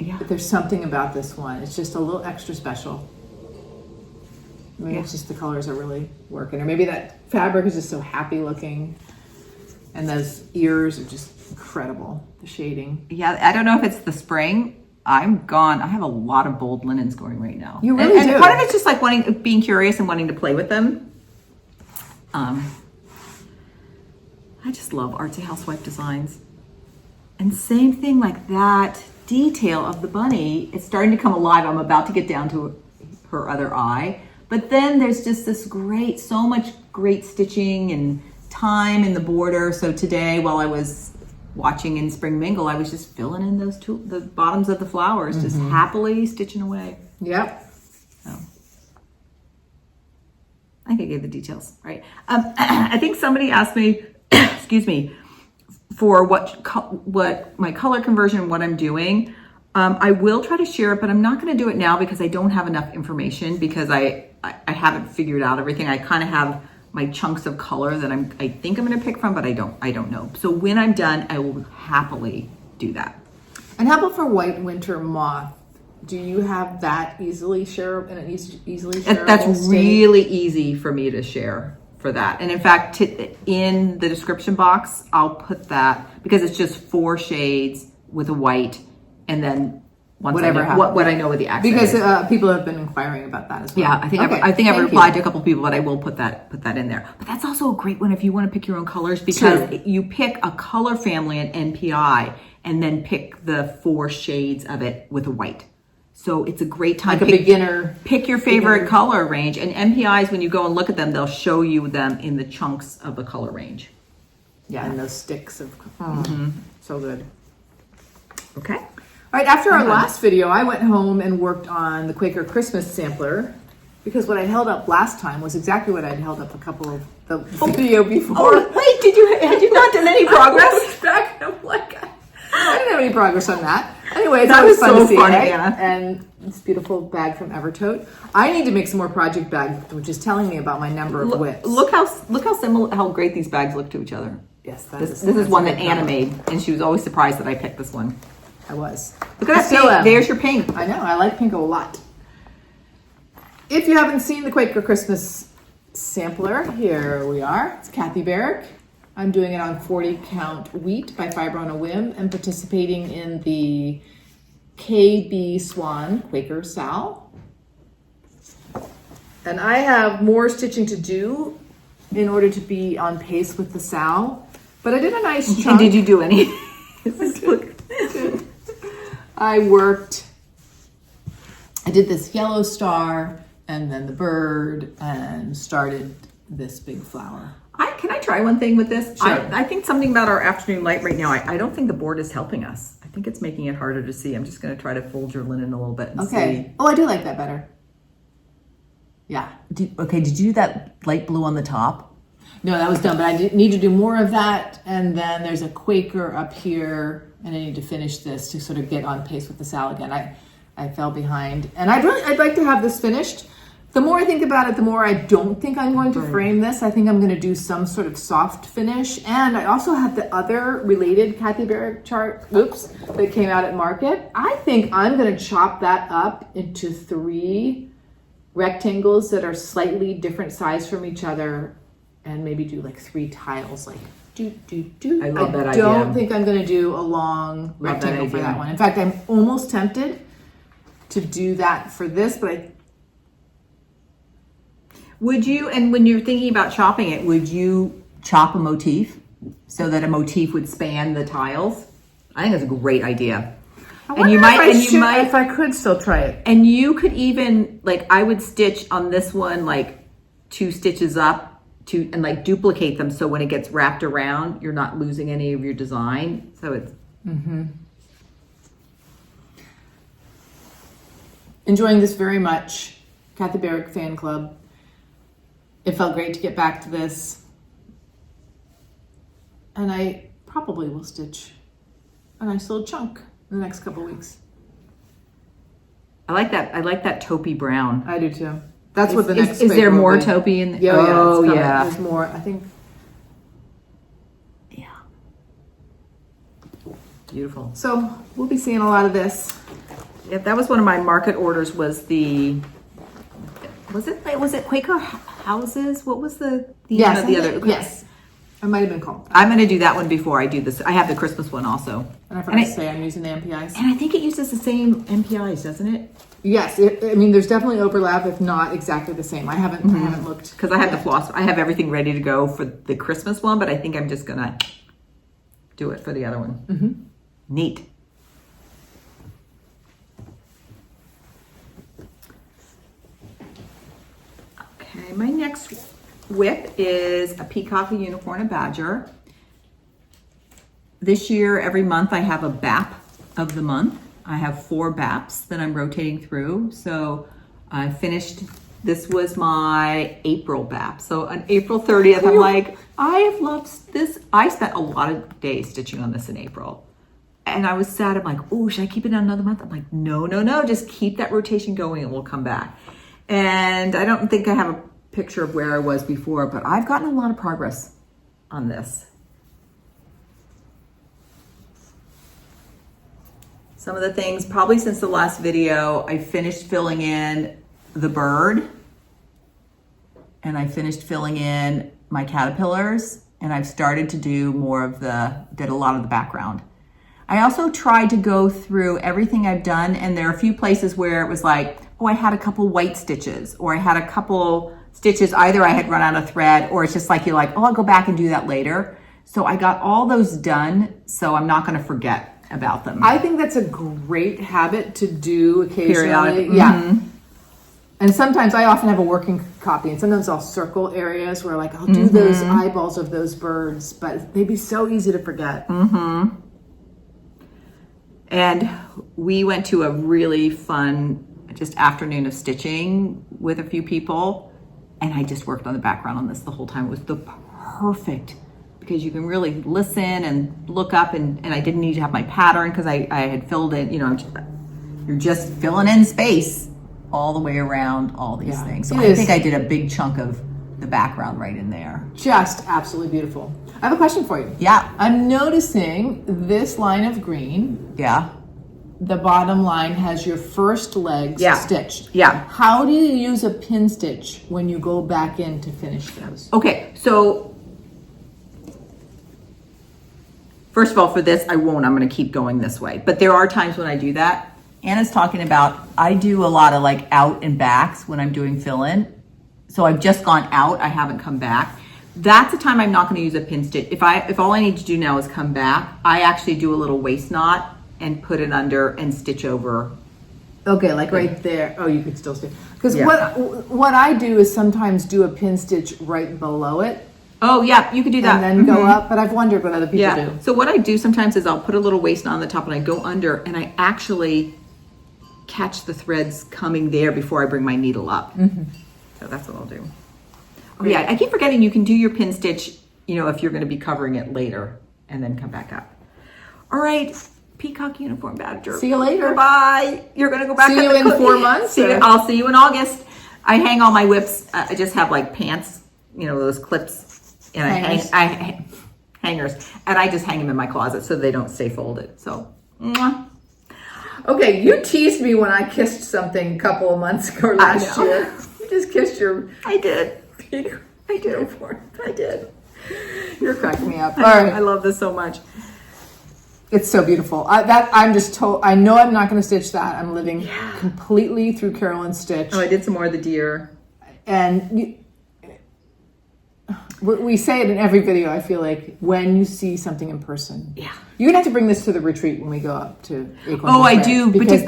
yeah. But there's something about this one. It's just a little extra special. Maybe it's just the colors are really working. Or maybe that fabric is just so happy looking. And those ears are just incredible, the shading. Yeah, I don't know if it's the spring. I'm gone. I have a lot of bold linens going right now. You really do. And part of it's just like being curious and wanting to play with them. I just love artsy housewife designs. And same thing like that detail of the bunny. It's starting to come alive. I'm about to get down to her other eye. But then there's just this so much great stitching and time in the border. So today, while I was watching in Spring Mingle, I was just filling in the bottoms of the flowers, just happily stitching away. Yep. So I think I gave the details, right? I think somebody asked me, excuse me, for what my color conversion, what I'm doing. I will try to share it, but I'm not going to do it now because I don't have enough information, because I haven't figured out everything. I kind of have my chunks of color that I think I'm going to pick from, but I don't know. So when I'm done, I will happily do that. And how about for White Winter Moth? Do you have that easily shareable in an easily shareable That's state? really easy for me to share for that. And in fact, in the description box, I'll put that, because it's just 4 shades with a white, and then whatever what I know with the accent because is. People have been inquiring about that as well. Yeah, I think I've replied to a couple people, but I will put that in there. But that's also a great one if you want to pick your own colors, because you pick a color family in NPI and then pick the 4 shades of it with a white. So it's a great time. Like a beginner. Pick your favorite color range. And NPIs, when you go and look at them, they'll show you them in the chunks of the color range. Yeah, and those sticks of so good. Okay. All right, after our last video, I went home and worked on the Quaker Christmas sampler, because what I held up last time was exactly what I'd held up a couple of the video before. Oh, wait, had you not done any progress? Back, I'm like, I didn't have any progress on that. Anyway, That was fun so to see, funny, right? Anna. And this beautiful bag from Evertote. I need to make some more project bags, which is telling me about my number of whips. Look how similar, how great these bags look to each other. Yes, This is one that Anna made, and she was always surprised that I picked this one. I was. Look at that pink. There's your pink. I know. I like pink a lot. If you haven't seen the Quaker Christmas sampler, here we are. It's Cathy Barrick. I'm doing it on 40 count wheat by Fiber on a Whim and participating in the KB Swan Quaker Sal. And I have more stitching to do in order to be on pace with the Sal. But I did a nice chunk. And did you do any? I did this yellow star and then the bird and started this big flower. Can I try one thing with this? Sure. I think something about our afternoon light right now, I don't think the board is helping us. I think it's making it harder to see. I'm just going to try to fold your linen a little bit and see. Oh, I do like that better. Yeah. Did you do that light blue on the top? No, that was done, but I need to do more of that. And then there's a Quaker up here, and I need to finish this to sort of get on pace with the Sal again. I fell behind, and I'd like to have this finished. The more I think about it, the more I don't think I'm going to frame this. I think I'm going to do some sort of soft finish. And I also have the other related Cathy Barrick chart, that came out at market. I think I'm going to chop that up into 3 rectangles that are slightly different size from each other, and maybe do like 3 tiles, like do. I love that idea. I don't think I'm going to do a long rectangle for that one. In fact, I'm almost tempted to do that for this, but Would you, and when you're thinking about chopping it, would you chop a motif so that a motif would span the tiles? I think that's a great idea. If I could still try it. And you could even, like, I would stitch on this one, like 2 stitches up and like duplicate them. So when it gets wrapped around, you're not losing any of your design. So it's. Enjoying this very much. Cathy Barrick fan club. It felt great to get back to this. And I probably will stitch a nice little chunk in the next couple weeks. I like that taupey brown. I do too. That's what the next. Is there more taupey in? Yeah. There's more. I think. Yeah. Beautiful. So we'll be seeing a lot of this. Yeah, that was one of my market orders. Was the Was it Quaker Houses? What was the Yes, name of the other? Okay. yes. It might have been called. I'm going to do that one before I do this. I have the Christmas one also. And I forgot to say I'm using the MPIs. And I think it uses the same MPIs, doesn't it? Yes, I mean, there's definitely overlap, if not exactly the same. I haven't looked. Because I have the floss. I have everything ready to go for the Christmas one, but I think I'm just going to do it for the other one. Mm-hmm. Neat. Okay, my next whip is a peacock, a unicorn, a badger. This year, every month I have a BAP of the month. I have 4 BAPs that I'm rotating through. So I finished, this was my April BAP. So on April 30th, I'm like, I have loved this. I spent a lot of days stitching on this in April. And I was sad. I'm like, oh, should I keep it another month? I'm like, no, just keep that rotation going and we'll come back. And I don't think I have a picture of where I was before, but I've gotten a lot of progress on this. Some of the things, probably since the last video, I finished filling in the bird and I finished filling in my caterpillars, and I've started to do more of did a lot of the background. I also tried to go through everything I've done, and there are a few places where it was like, oh, I had a couple white stitches, or I had a couple stitches, either I had run out of thread, or it's just like, you're like, oh, I'll go back and do that later. So I got all those done, so I'm not gonna forget about them. I think that's a great habit to do occasionally. Periodic. Yeah. And sometimes I often have a working copy, and sometimes I'll circle areas where like I'll do those eyeballs of those birds, but they'd be so easy to forget. And we went to a really fun just afternoon of stitching with a few people, and I just worked on the background on this the whole time. It was the perfect, because you can really listen and look up, and I didn't need to have my pattern because I had filled in, you're just filling in space all the way around all these things. So I think I did a big chunk of the background right in there. Just absolutely beautiful. I have a question for you. Yeah. I'm noticing this line of green. Yeah. The bottom line has your first legs stitched. Yeah. How do you use a pin stitch when you go back in to finish those? Okay, so first of all, for this, I won't. I'm going to keep going this way. But there are times when I do that. Anna's talking about, I do a lot of like out and backs when I'm doing fill-in. So I've just gone out. I haven't come back. That's the time I'm not going to use a pin stitch. If all I need to do now is come back, I actually do a little waist knot and put it under and stitch over. Okay, like right there. Oh, you could still stitch. Because what I do is sometimes do a pin stitch right below it. Oh yeah, you could do that. And then go up, but I've wondered what other people do. So what I do sometimes is I'll put a little waist knot on the top and I go under and I actually catch the threads coming there before I bring my needle up. So that's what I'll do. Oh yeah, I keep forgetting you can do your pin stitch, if you're going to be covering it later and then come back up. All right, peacock uniform badger. See you later. Bye. You're going to go back. See you in 4 months. I'll see you in August. I hang all my whips. I just have like pants, those clips, and hangers, and I just hang them in my closet so they don't stay folded. So, mwah. Okay, you teased me when I kissed something a couple of months ago last year. You just kissed your... I did. I did. You're cracking me up. I love this so much. It's so beautiful. I'm just told. I know I'm not going to stitch that. I'm living completely through Carolyn's stitch. Oh, I did some more of the deer. And we say it in every video, I feel like, when you see something in person. Yeah. You're going to have to bring this to the retreat when we go up to Acorn. Oh, I do. Because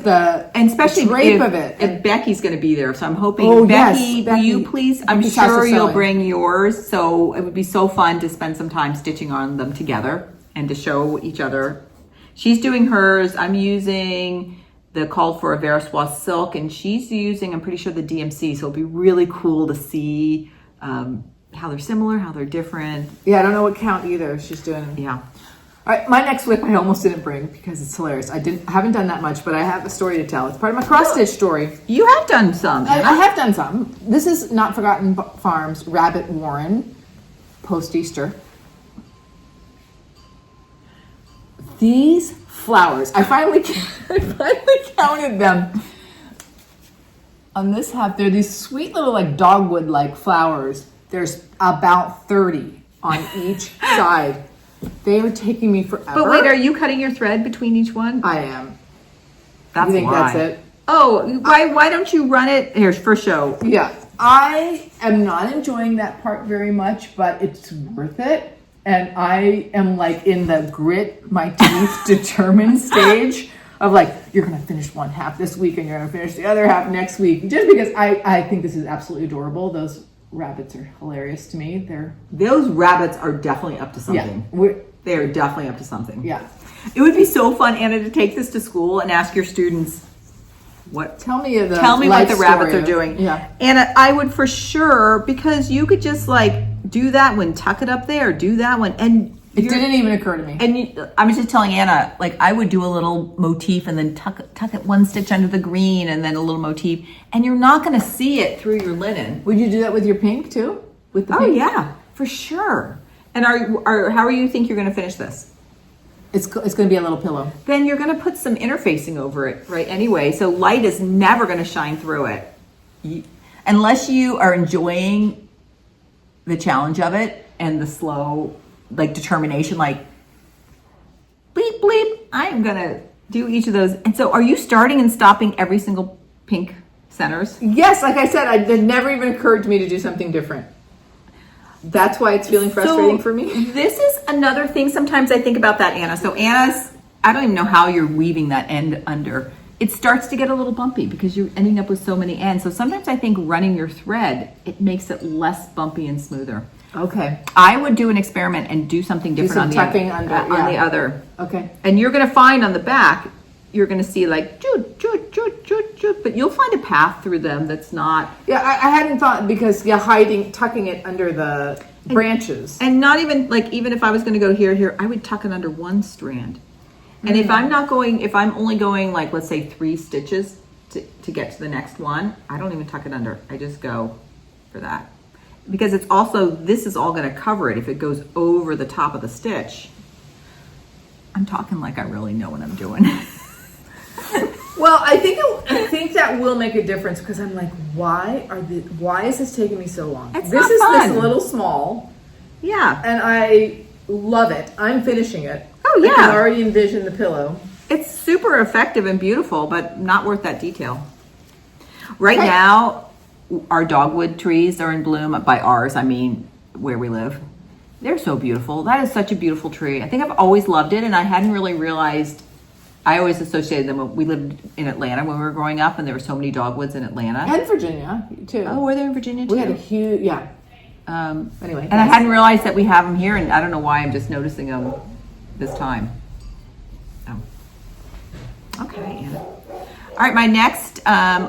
and especially the drape of it. And Becky's going to be there. So I'm hoping, Becky, will you please? I'm sure you'll bring yours. So it would be so fun to spend some time stitching on them together and to show each other. She's doing hers. I'm using the Called for a Veriswas silk, and she's using, I'm pretty sure, the DMC. So it'll be really cool to see how they're similar, how they're different. Yeah, I don't know what count either she's doing. Yeah. All right, my next whip I almost didn't bring because it's hilarious. I haven't done that much, but I have a story to tell. It's part of my cross stitch story. You have done some. I have done some. This is Notforgotten Farms Rabbit Warren post Easter. These flowers, I finally counted them. on this half, there are these sweet little like dogwood like flowers. There's about 30 on each side. They are taking me forever. But wait, are you cutting your thread between each one? I am. That's you think why. that's it? Oh, why don't you run it here for show? Yeah, I am not enjoying that part very much, but it's worth it. And I am like in the grit my teeth determined stage of like, you're gonna finish one half this week and you're gonna finish the other half next week. Just because I think this is absolutely adorable. Those rabbits are hilarious to me. Those rabbits are definitely up to something. Yeah, they are definitely up to something. Yeah. It would be so fun, Anna, to take this to school and ask your students Tell me what the rabbits are doing. Yeah. Anna, I would for sure, because you could just like do that one, tuck it up there, do that one, and it didn't even occur to me. And I was just telling Anna, like I would do a little motif and then tuck it one stitch under the green and then a little motif, and you're not going to see it through your linen. Would you do that with your pink too? With the pink? Oh yeah, for sure. And how are you think you're going to finish this? It's going to be a little pillow. Then you're going to put some interfacing over it, right? Anyway, so light is never going to shine through it, unless you are enjoying the challenge of it and the slow, like determination, like bleep bleep. I am going to do each of those. And so, are you starting and stopping every single pink centers? Yes, like I said, it never even occurred to me to do something different. That's why it's feeling frustrating for me. This is another thing sometimes I think about that, Anna. So I don't even know how you're weaving that end under. It starts to get a little bumpy because you're ending up with so many ends. So sometimes I think running your thread, it makes it less bumpy and smoother. Okay. I would do an experiment and do something different do some tucking on the other. Okay. And you're going to find on the back, you're going to see like, joot, joot, joot, joot, joot, but you'll find a path through them that's not. Yeah, I hadn't thought because tucking it under the branches. And not even like, even if I was going to go here, I would tuck it under one strand. And if I'm only going like, let's say 3 stitches to get to the next one, I don't even tuck it under. I just go for that. Because it's also, this is all going to cover it if it goes over the top of the stitch. I'm talking like I really know what I'm doing. Well, I think that will make a difference because I'm like, why is this taking me so long? It's this not is fun. this little small. Yeah. And I love it. I'm finishing it. Oh, yeah. I can already envision the pillow. It's super effective and beautiful, but not worth that detail. Right now, our dogwood trees are in bloom. By ours, I mean where we live. They're so beautiful. That is such a beautiful tree. I think I've always loved it, and I hadn't really realized. I always associated them. We lived in Atlanta when we were growing up, and there were so many dogwoods in Atlanta. And Virginia, too. Oh, were they in Virginia, too? We had a huge, yeah. Anyway. And I hadn't realized that we have them here, and I don't know why I'm just noticing them this time. Oh. Okay, Anna. All right, my next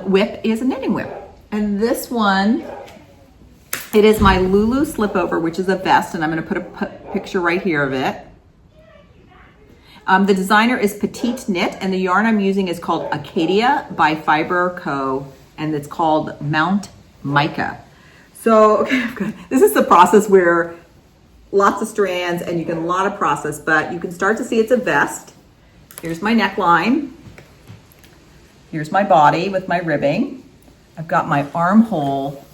whip is a knitting whip. And this one, it is my Lulu Slipover, which is a vest, and I'm going to put a picture right here of it. The designer is Petite Knit, and the yarn I'm using is called Acadia by Fiber Co., and it's called Mount Mica. So, okay, this is the process where lots of strands, and you get a lot of process, but you can start to see it's a vest. Here's my neckline. Here's my body with my ribbing. I've got my armhole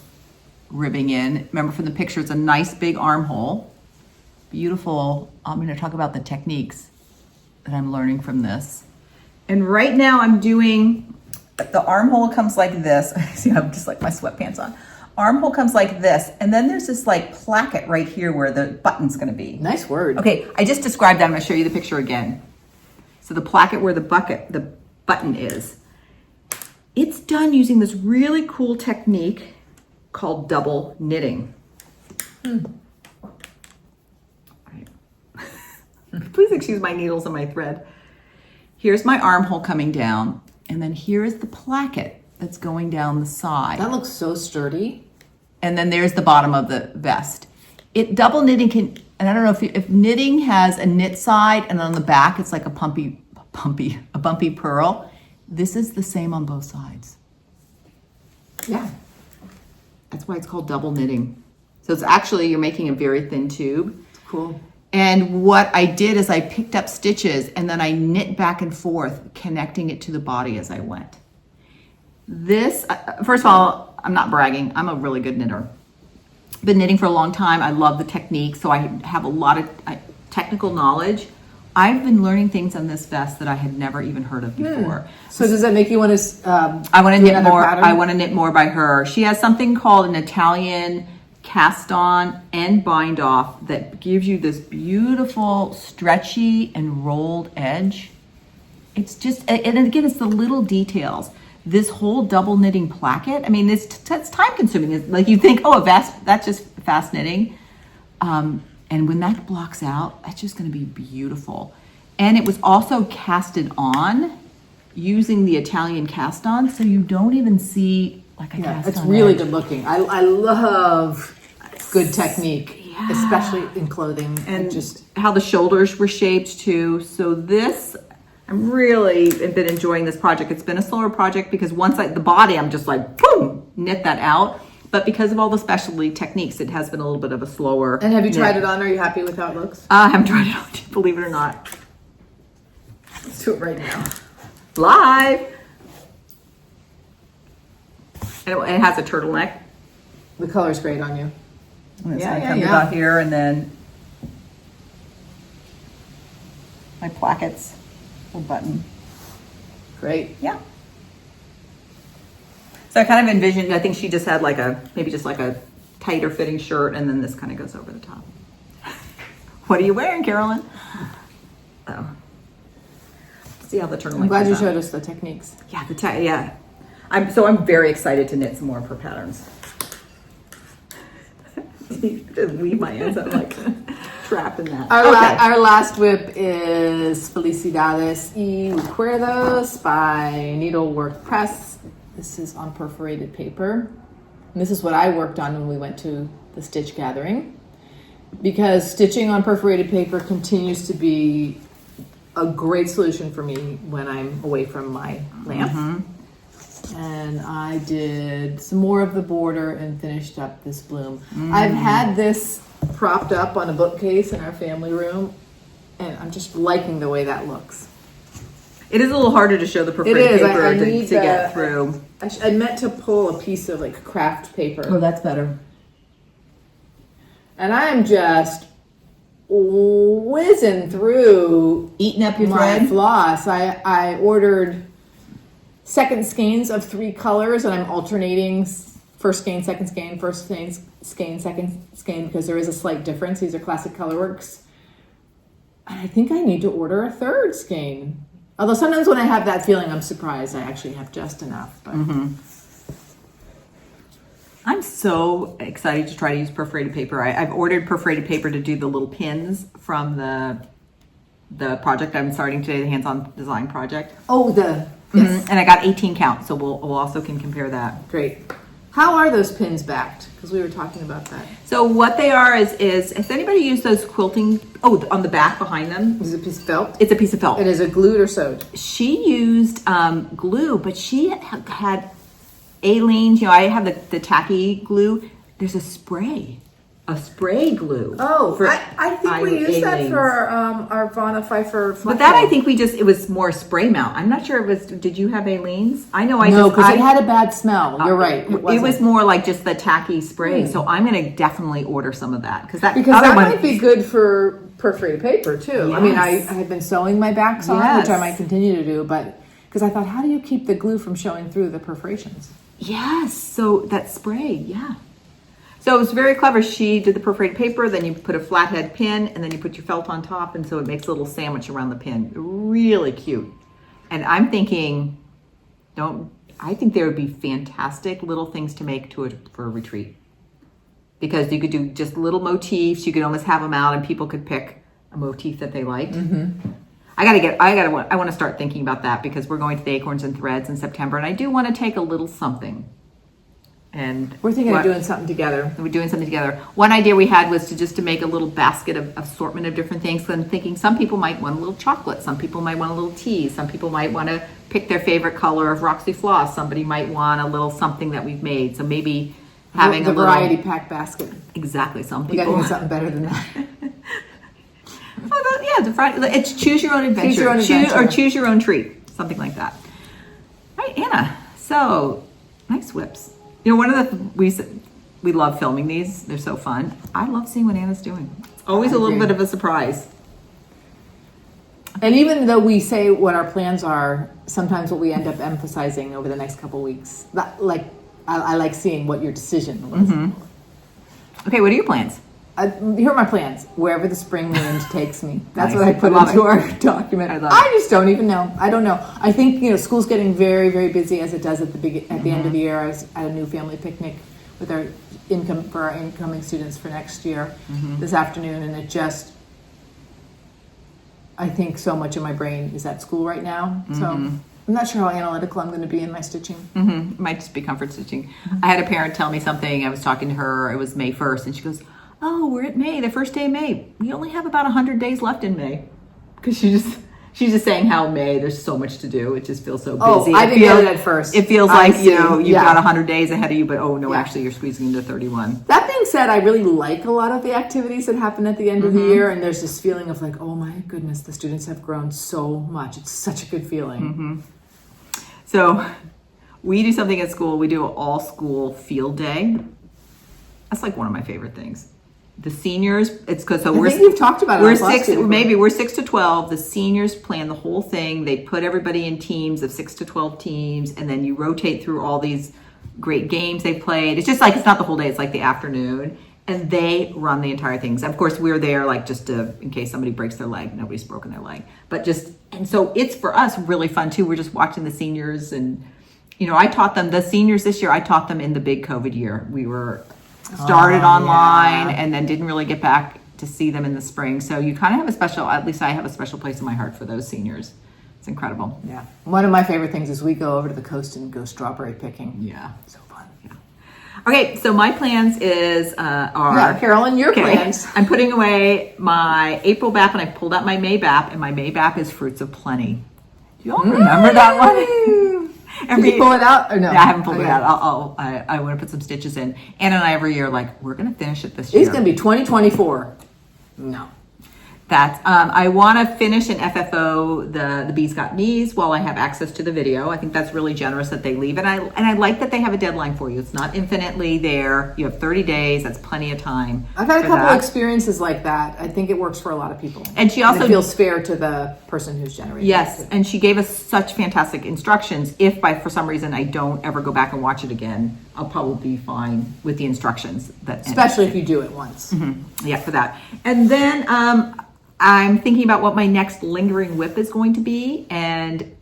ribbing in. Remember from the picture, it's a nice big armhole. Beautiful. I'm going to talk about the techniques that I'm learning from this. And right now I'm doing, the armhole comes like this. See, I'm just like my sweatpants on. Armhole comes like this. And then there's this like placket right here where the button's going to be. Nice word. Okay, I just described that. I'm going to show you the picture again. So the placket where the button is. It's done using this really cool technique called double knitting. Please excuse my needles and my thread. Here's my armhole coming down, and then here is the placket that's going down the side. That looks so sturdy. And then there's the bottom of the vest. Double knitting can, and I don't know if knitting has a knit side and on the back it's like a bumpy purl. This is the same on both sides. Yeah. That's why it's called double knitting. So it's actually, you're making a very thin tube. It's cool. And what I did is I picked up stitches and then I knit back and forth, connecting it to the body as I went. This, first of all, I'm not bragging. I'm a really good knitter. Been knitting for a long time. I love the technique, so I have a lot of technical knowledge. I've been learning things on this vest that I had never even heard of before. So does that make you want to? I want to knit more. I want to knit more by her. She has something called an Italian cast on and bind off that gives you this beautiful stretchy and rolled edge. It's just, and again, it's the little details. This whole double knitting placket, I mean, that's time consuming. It's like you think, oh, that's just fast knitting. And when that blocks out, that's just going to be beautiful. And it was also casted on using the Italian cast on, so you don't even see like a cast on. It's really good looking. I love good technique, especially in clothing. And just how the shoulders were shaped too. So this, I'm really been enjoying this project. It's been a slower project because once the body, I'm just like, boom, knit that out. But because of all the specialty techniques, it has been a little bit of a slower. And have you tried it on? Are you happy with how it looks? I haven't tried it on, believe it or not. Let's do it right now. Live. And it has a turtleneck. The color's great on you. Comes about here, and then my plackets, little button. Great. Yeah. So I kind of envisioned, I think she just had maybe just a tighter fitting shirt, and then this kind of goes over the top. What are you wearing, Carolyn? Oh. See how the turtleneck. I'm glad you showed us the techniques. Yeah, I'm very excited to knit some more of her patterns. Just leave my hands up like trapped in that. Our last whip is Felicidades y Recuerdos by Needlework Press. This is on perforated paper. And this is what I worked on when we went to the stitch gathering. Because stitching on perforated paper continues to be a great solution for me when I'm away from my lamp. Mm-hmm. And I did some more of the border and finished up this bloom. I've had this propped up on a bookcase in our family room, and I'm just liking the way that looks. It is a little harder to show the perforated paper to get through. I meant to pull a piece of craft paper. Oh, that's better. And I'm just whizzing through, eating up your my thread. Floss. I ordered second skeins of 3 colors, and I'm alternating first skein, second skein, first skein, second skein, because there is a slight difference. These are classic colorworks. And I think I need to order a 3rd skein. Although sometimes when I have that feeling, I'm surprised I actually have just enough. But. I'm so excited to try to use perforated paper. I've ordered perforated paper to do the little pins from the project I'm starting today, the hands-on design project. Oh, yes. And I got 18 count, so we'll also can compare that. Great. How are those pins backed? Because we were talking about that. So what they are is has anybody used those quilting? Oh, on the back behind them. Is it a piece of felt? It's a piece of felt. And is it glued or sewed? She used glue, but she had Aleene's. I have the tacky glue. There's a spray glue. Oh, I think we used that for our Vonna Pfeiffer. But that I think it was more spray mount. I'm not sure it was. Did you have Aleene's? I know No, because it had a bad smell. You're right. It was more like just the tacky spray. So I'm going to definitely order some of that because that might be good for perforated paper too. Yes. I mean, I had been sewing my backs on, which I might continue to do, but because I thought, how do you keep the glue from showing through the perforations? Yes. So that spray, yeah. So it was very clever. She did the perforated paper, then you put a flathead pin, and then you put your felt on top, and so it makes a little sandwich around the pin. Really cute. And I'm thinking, I think there would be fantastic little things to make for a retreat. Because you could do just little motifs. You could almost have them out, and people could pick a motif that they liked. Mm-hmm. I want to start thinking about that because we're going to the Acorns and Threads in September, and I do want to take a little something. And we're thinking of doing something together. We're doing something together. One idea we had was to make a little basket of assortment of different things. So I'm thinking some people might want a little chocolate. Some people might want a little tea. Some people might want to pick their favorite color of Roxy Floss. Somebody might want a little something that we've made. So maybe having the variety pack basket. Exactly. Some people. We got to do something better than that. It's choose your own adventure. Choose your own treat. Something like that. All right, Anna. So, nice whips. You know, one of the, we love filming these. They're so fun. I love seeing what Anna's doing. It's always a little bit of a surprise. And even though we say what our plans are, sometimes what we end up emphasizing over the next couple weeks, I like seeing what your decision was. Okay, what are your plans? Here are my plans. Wherever the spring wind takes me. That's Nice. what I put into our document. I just don't even know. I don't know. I think school's getting very, very busy as it does at the end of the year. I was at a new family picnic with our incoming students for next year this afternoon, and it just, I think so much of my brain is at school right now. So I'm not sure how analytical I'm going to be in my stitching. It might just be comfort stitching. I had a parent tell me something. I was talking to her. It was May 1st, and she goes, "Oh, we're at May, the first day of May. We only have about 100 days left in May." Because she's just saying how May, there's so much to do. It just feels so busy. Oh, I didn't get it at first. It feels like, you've got 100 days ahead of you, but actually you're squeezing into 31. That being said, I really like a lot of the activities that happen at the end of the year, and there's this feeling of like, oh my goodness, the students have grown so much. It's such a good feeling. So we do something at school. We do an all school field day. That's like one of my favorite things. The seniors, it's because I think you've talked about it. We're 6 to 12. The seniors plan the whole thing. They put everybody in teams of 6 to 12 teams, and then you rotate through all these great games they played. It's just like, it's not the whole day, it's like the afternoon, and they run the entire things. Of course, we're there like just in case somebody breaks their leg. Nobody's broken their leg, and so it's for us really fun too. We're just watching the seniors, and I taught them, the seniors this year, I taught them in the big COVID year. We were started online and then didn't really get back to see them in the spring. So you kind of have at least I have a special place in my heart for those seniors. It's incredible. Yeah. One of my favorite things is we go over to the coast and go strawberry picking. Yeah. So fun. Yeah. Okay, so my plans are Carolyn, your plans. I'm putting away my April BAP, and I pulled out my May BAP, and my May BAP is Fruits of Plenty. Do you all remember that one? Did you pull it out or no? Yeah, I haven't pulled it out. I want to put some stitches in. Anna and I every year we're going to finish it this year. It's going to be 2024. No. That's I want to finish an FFO, the Bees Got Knees, while I have access to the video. I think that's really generous that they leave, and I like that they have a deadline for you. It's not infinitely there. You have 30 days. That's plenty of time. I've had a couple of experiences like that. I think it works for a lot of people. And she also it feels fair to the person who's generating. Yes, and she gave us such fantastic instructions. If for some reason I don't ever go back and watch it again, I'll probably be fine with the instructions. Especially if you do it once. Yeah, for that. And then I'm thinking about what my next lingering whip is going to be, and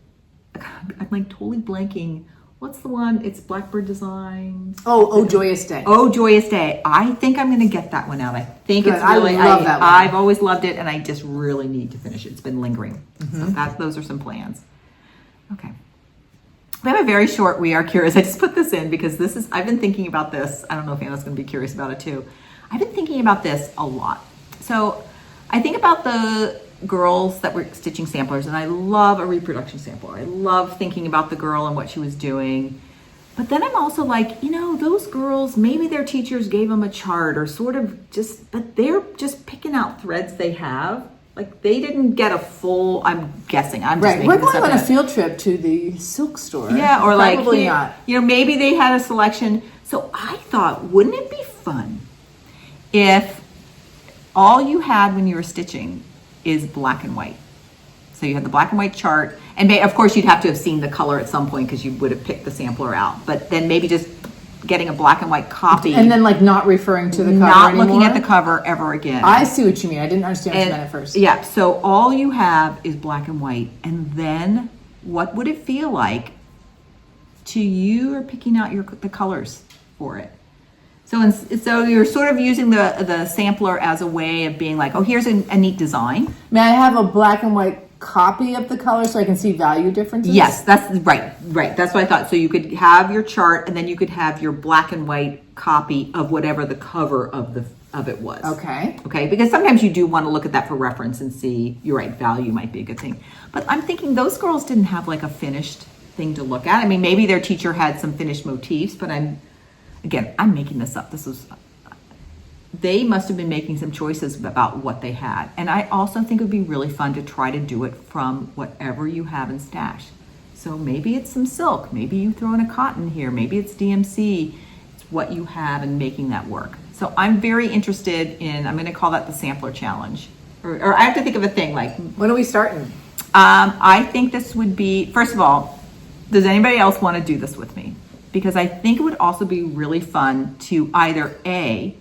I'm totally blanking. What's the one? It's Blackbird Designs. Oh, Joyous Day. Oh, Joyous Day. I think I'm going to get that one out. I think it's really, I love that one. I've always loved it, and I just really need to finish it. It's been lingering. So those are some plans. Okay. We have a very short We Are Curious. I just put this in because I've been thinking about this. I don't know if Anna's going to be curious about it too. I've been thinking about this a lot. So I think about the girls that were stitching samplers, and I love a reproduction sampler. I love thinking about the girl and what she was doing. But then I'm also like, those girls, maybe their teachers gave them a chart or sort of but they're just picking out threads they have. They didn't get a full, I'm guessing. I'm just We're going on a field trip to the silk store. Yeah, or probably not. Maybe they had a selection. So I thought, wouldn't it be fun if all you had when you were stitching is black and white? So you had the black and white chart, and of course you'd have to have seen the color at some point because you would have picked the sampler out. But then maybe just getting a black and white copy, and then not referring to the cover not anymore. Looking at the cover ever again. I see what you mean. I didn't understand what you meant at first. Yeah. So all you have is black and white, and then what would it feel like to you are picking out the colors for it? So you're sort of using the sampler as a way of being like, oh, here's a neat design. May I have a black and white copy of the color so I can see value differences? Yes, that's right. That's what I thought. So you could have your chart, and then you could have your black and white copy of whatever the cover of it was. Okay. Okay, because sometimes you do want to look at that for reference and see, you're right, value might be a good thing. But I'm thinking those girls didn't have a finished thing to look at. I mean, maybe their teacher had some finished motifs, but I'm making this up. They must have been making some choices about what they had. And I also think it would be really fun to try to do it from whatever you have in stash. So maybe it's some silk, maybe you throw in a cotton here, maybe it's DMC. It's what you have and making that work. So I'm very interested in, I'm gonna call that the sampler challenge. Or I have to think of a thing like, when are we starting? I think this would be, first of all, does anybody else want to do this with me? Because I think it would also be really fun to either I'm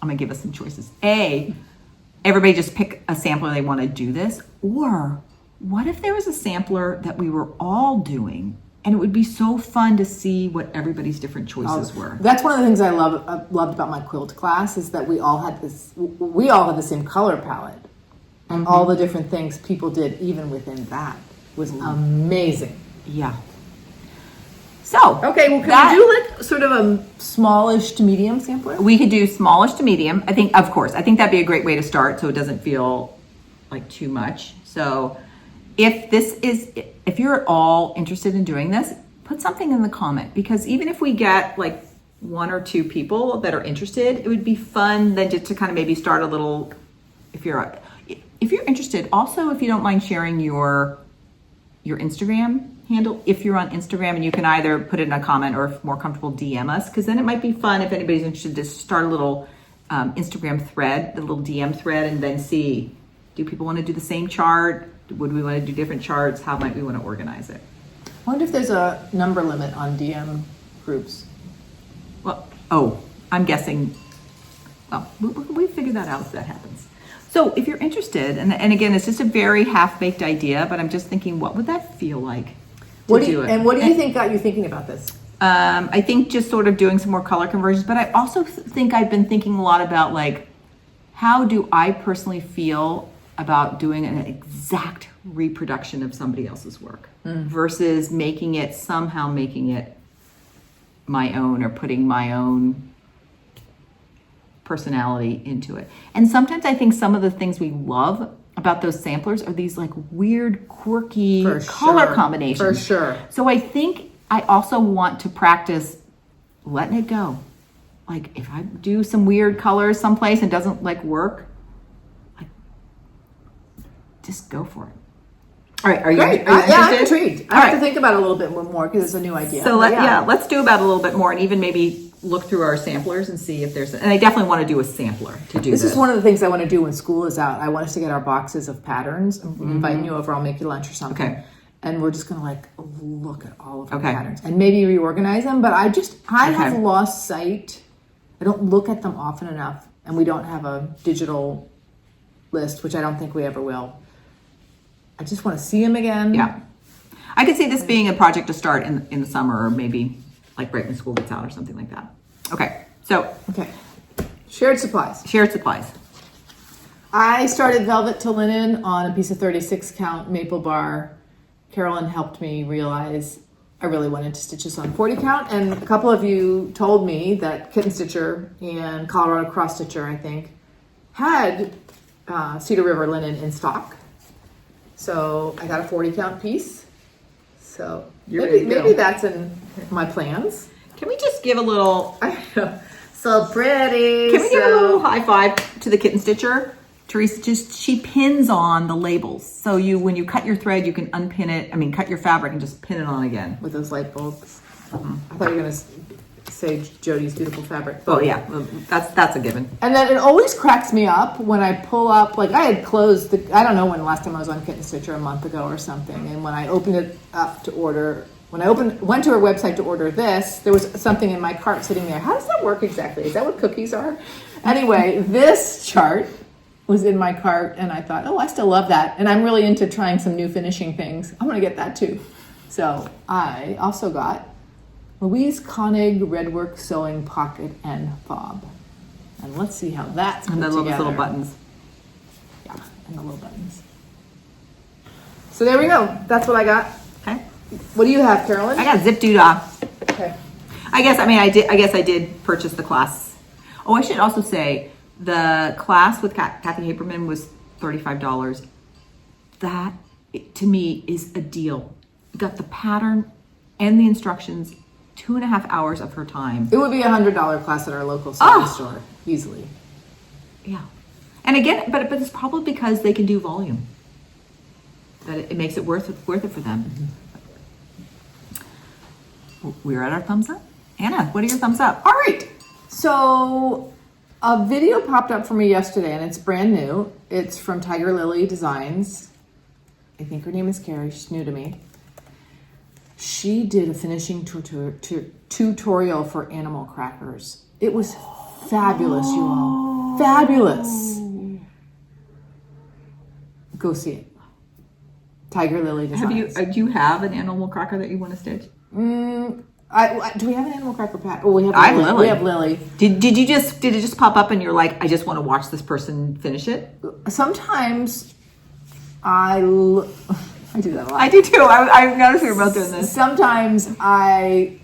gonna give us some choices. Everybody just pick a sampler they want to do this, or what if there was a sampler that we were all doing and it would be so fun to see what everybody's different choices were. That's one of the things I loved about my quilt class is that we all had the same color palette, and all the different things people did even within that was amazing. Yeah. So okay, well, can we do like sort of a smallish to medium sampler? We could do smallish to medium. I think that'd be a great way to start, so it doesn't feel like too much. So if you're at all interested in doing this, put something in the comment, because even if we get like 1 or 2 people that are interested, it would be fun then just to kind of maybe start a little, if you're interested. Also, if you don't mind sharing your Instagram handle, if you're on Instagram, and you can either put it in a comment or if more comfortable, DM us, because then it might be fun if anybody's interested to start a little Instagram thread, the little DM thread, and then see, do people want to do the same chart? Would we want to do different charts? How might we want to organize it? I wonder if there's a number limit on DM groups. Well, I'm guessing, well, we figure that out if that happens. So if you're interested, and again, it's just a very half-baked idea, but I'm just thinking, what would that feel like to do it? And what do you think got you thinking about this? I think just sort of doing some more color conversions, but I also think I've been thinking a lot about like, how do I personally feel about doing an exact reproduction of somebody else's work versus making it my own, or putting my own personality into it. And sometimes I think some of the things we love about those samplers are these like weird, quirky color combinations. For sure. So I think I also want to practice letting it go. Like if I do some weird colors someplace and doesn't like work, like just go for it. All right, are you interested? I'm intrigued. I have to think about it a little bit more because it's a new idea. So let's do about a little bit more, and even maybe look through our samplers and see if there's, and I definitely want to do a sampler to do this. This is one of the things I want to do when school is out. I want us to get our boxes of patterns. I'm inviting you over. I'll make you lunch or something. Okay. And we're just going to like look at all of our patterns and maybe reorganize them. But I have lost sight. I don't look at them often enough, and we don't have a digital list, which I don't think we ever will. I just want to see them again. Yeah. I could see this being a project to start in the summer, or maybe like right when school gets out or something like that. Okay. Shared supplies. I started velvet to linen on a piece of 36 count maple bar. Carolyn helped me realize I really wanted to stitch this on 40 count. And a couple of you told me that Kitten Stitcher and Colorado Cross Stitcher, I think, had Cedar River linen in stock. So I got a 40 count piece. So maybe that's in my plans. Can we just give a little, so pretty. Can we give a little high five to the Kitten Stitcher? Teresa, she pins on the labels. So when you cut your thread, you can unpin it. Cut your fabric and just pin it on again. With those light bulbs. I thought you were going to say Jody's beautiful fabric. Oh yeah, that's a given. And then it always cracks me up when I pull up, like I had closed I don't know when the last time I was on Kitten Stitcher, a month ago or something. And when I opened it up to order, went to her website to order this, there was something in my cart sitting there. How does that work exactly? Is that what cookies are? Anyway, this chart was in my cart, and I thought, I still love that. And I'm really into trying some new finishing things. I'm going to get that too. So I also got Louise Koenig Redwork Sewing Pocket and Fob. And let's see how that's put together. And the little buttons. Yeah, and the little buttons. So there we go. That's what I got. Okay. What do you have, Carolyn? I got Zip Doodah. Okay. I guess I did purchase the class. Oh, I should also say, the class with Cathy Habermann was $35. That, to me, is a deal. You got the pattern and the instructions, 2.5 hours of her time. It would be $100 class at our local sewing store, easily. Yeah. And again, but it's probably because they can do volume. That it makes it worth it for them. we're at our thumbs up. Anna, what are your thumbs up? All right. So a video popped up for me yesterday, and it's brand new. It's from Tiger Lily Designs. I think her name is Kari. She's new to me. She did a finishing tutorial for animal crackers. It was fabulous, you all. Fabulous. Go see it. Tiger Lily Designs. Do you have an animal cracker that you want to stitch? Do we have an animal cracker pack? Oh, we have Lily. We have Lily. Did it just pop up and you're like, I just want to watch this person finish it? Sometimes I do that a lot. I do too. I've noticed we were both doing this. Sometimes I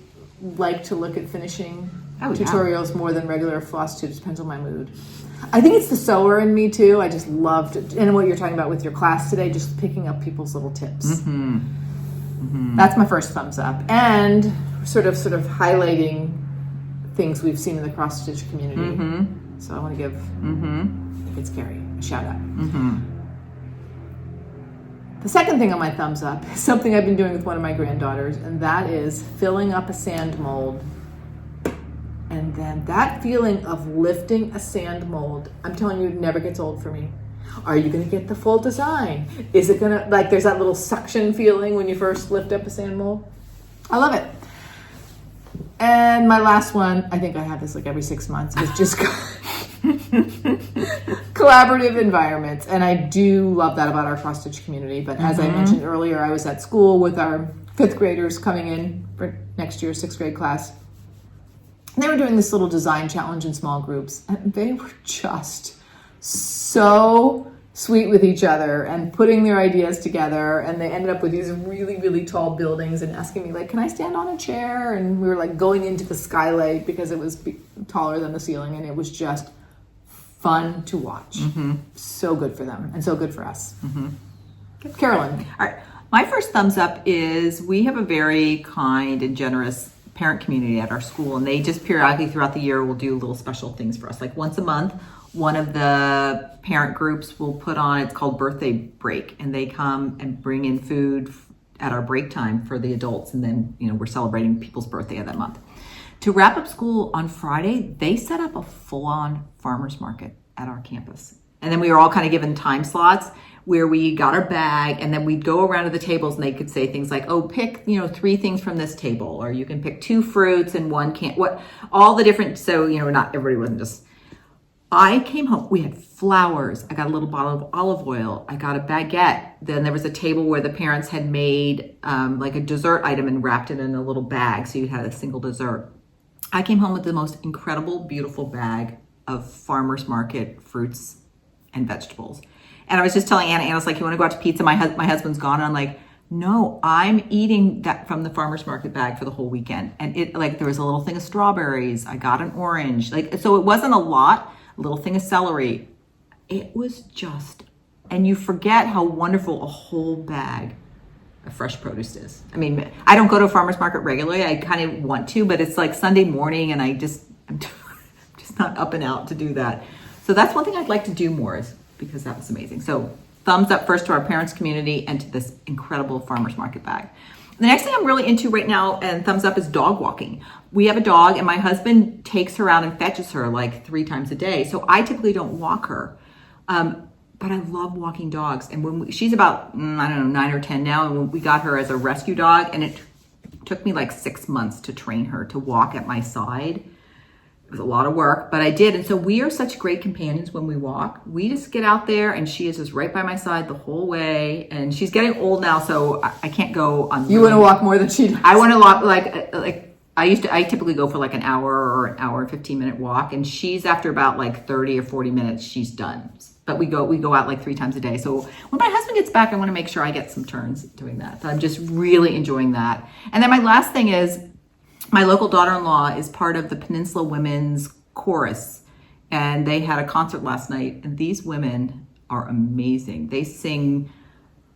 like to look at finishing tutorials more than regular floss tubes. Depends on my mood. I think it's the sewer in me too. I just loved it. And what you're talking about with your class today, just picking up people's little tips. That's my first thumbs up. And sort of highlighting things we've seen in the cross stitch community. So I want to give, if it's Kari, a shout out. The second thing on my thumbs up is something I've been doing with one of my granddaughters, and that is filling up a sand mold. And then that feeling of lifting a sand mold, I'm telling you, it never gets old for me. Are you going to get the full design? Is it going to, like, there's that little suction feeling when you first lift up a sand mold? I love it. And my last one, I think I have this like every 6 months, is just collaborative environments. And I do love that about our cross stitch community. But as I mentioned earlier, I was at school with our 5th graders coming in for next year's 6th grade class. And they were doing this little design challenge in small groups. And they were just so sweet with each other and putting their ideas together. And they ended up with these really, really tall buildings and asking me, like, can I stand on a chair? And we were like going into the skylight because it was taller than the ceiling. And it was just fun to watch. So good for them and so good for us. Carolyn. All right. My first thumbs up is we have a very kind and generous parent community at our school, and they just periodically throughout the year will do little special things for us. Like once a month, one of the parent groups will put on, it's called Birthday Break, and they come and bring in food at our break time for the adults, and then we're celebrating people's birthday of that month. To wrap up school on Friday, they set up a full-on farmer's market at our campus. And then we were all kind of given time slots where we got our bag, and then we'd go around to the tables and they could say things like, oh, pick 3 things from this table, or you can pick 2 fruits and 1 can, all the different, so not everybody wasn't just. I came home, we had flowers, I got a little bottle of olive oil, I got a baguette. Then there was a table where the parents had made like a dessert item and wrapped it in a little bag so you had a single dessert. I came home with the most incredible, beautiful bag of farmer's market fruits and vegetables. And I was just telling Anna's like, you want to go out to pizza? My husband's gone. And I'm like, no, I'm eating that from the farmer's market bag for the whole weekend. And it, like, there was a little thing of strawberries. I got an orange. So it wasn't a lot, a little thing of celery. It was just, and you forget how wonderful a whole bag of fresh produce is. I mean, I don't go to a farmer's market regularly. I kind of want to, but it's like Sunday morning and I'm just not up and out to do that. So that's one thing I'd like to do more, is because that was amazing. So thumbs up first to our parents community and to this incredible farmer's market bag. The next thing I'm really into right now, and thumbs up, is dog walking. We have a dog and my husband takes her out and fetches her like 3 times a day. So I typically don't walk her. But I love walking dogs. And when she's about, 9 or 10 now, and when we got her as a rescue dog, and it took me like 6 months to train her to walk at my side. It was a lot of work, but I did. And so we are such great companions when we walk. We just get out there and she is just right by my side the whole way. And she's getting old now, so I can't go on. You want to walk more than she does. I want to walk like I typically go for like an hour or an hour and 15-minute walk. And she's, after about like 30 or 40 minutes, she's done. But we go out like 3 times a day. So when my husband gets back, I want to make sure I get some turns doing that. So I'm just really enjoying that. And then my last thing is, my local daughter-in-law is part of the Peninsula Women's Chorus, and they had a concert last night, and these women are amazing. They sing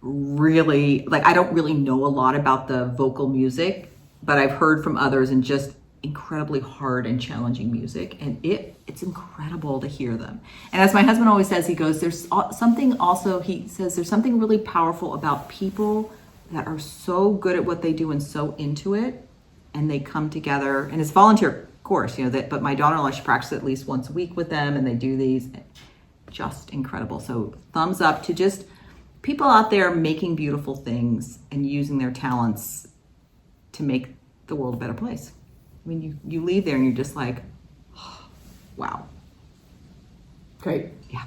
really, like, I don't really know a lot about the vocal music, but I've heard from others, and just incredibly hard and challenging music, and it's incredible to hear them. And as my husband always says, he goes, there's something also, he says, there's something really powerful about people that are so good at what they do and so into it, and they come together, and it's volunteer course, but my daughter-in-law, she practices at least once a week with them, and they do these. Just incredible. So thumbs up to just people out there making beautiful things and using their talents to make the world a better place. I mean, you leave there and you're just like, oh, wow. Great. Yeah.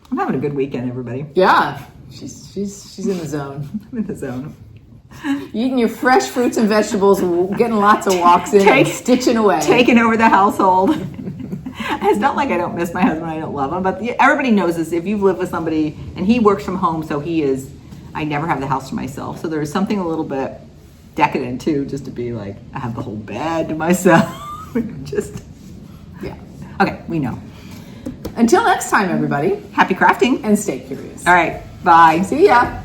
I'm having a good weekend, everybody. Yeah. She's in the zone. I'm in the zone. Eating your fresh fruits and vegetables, getting lots of walks in, and stitching away. Taking over the household. It's not like I don't miss my husband, I don't love him, but everybody knows this. If you've lived with somebody, and he works from home, so I never have the house to myself. So there's something a little bit decadent too, just to be like, I have the whole bed to myself. Yeah. Okay, we know. Until next time, everybody. Happy crafting. And stay curious. All right, bye. See ya.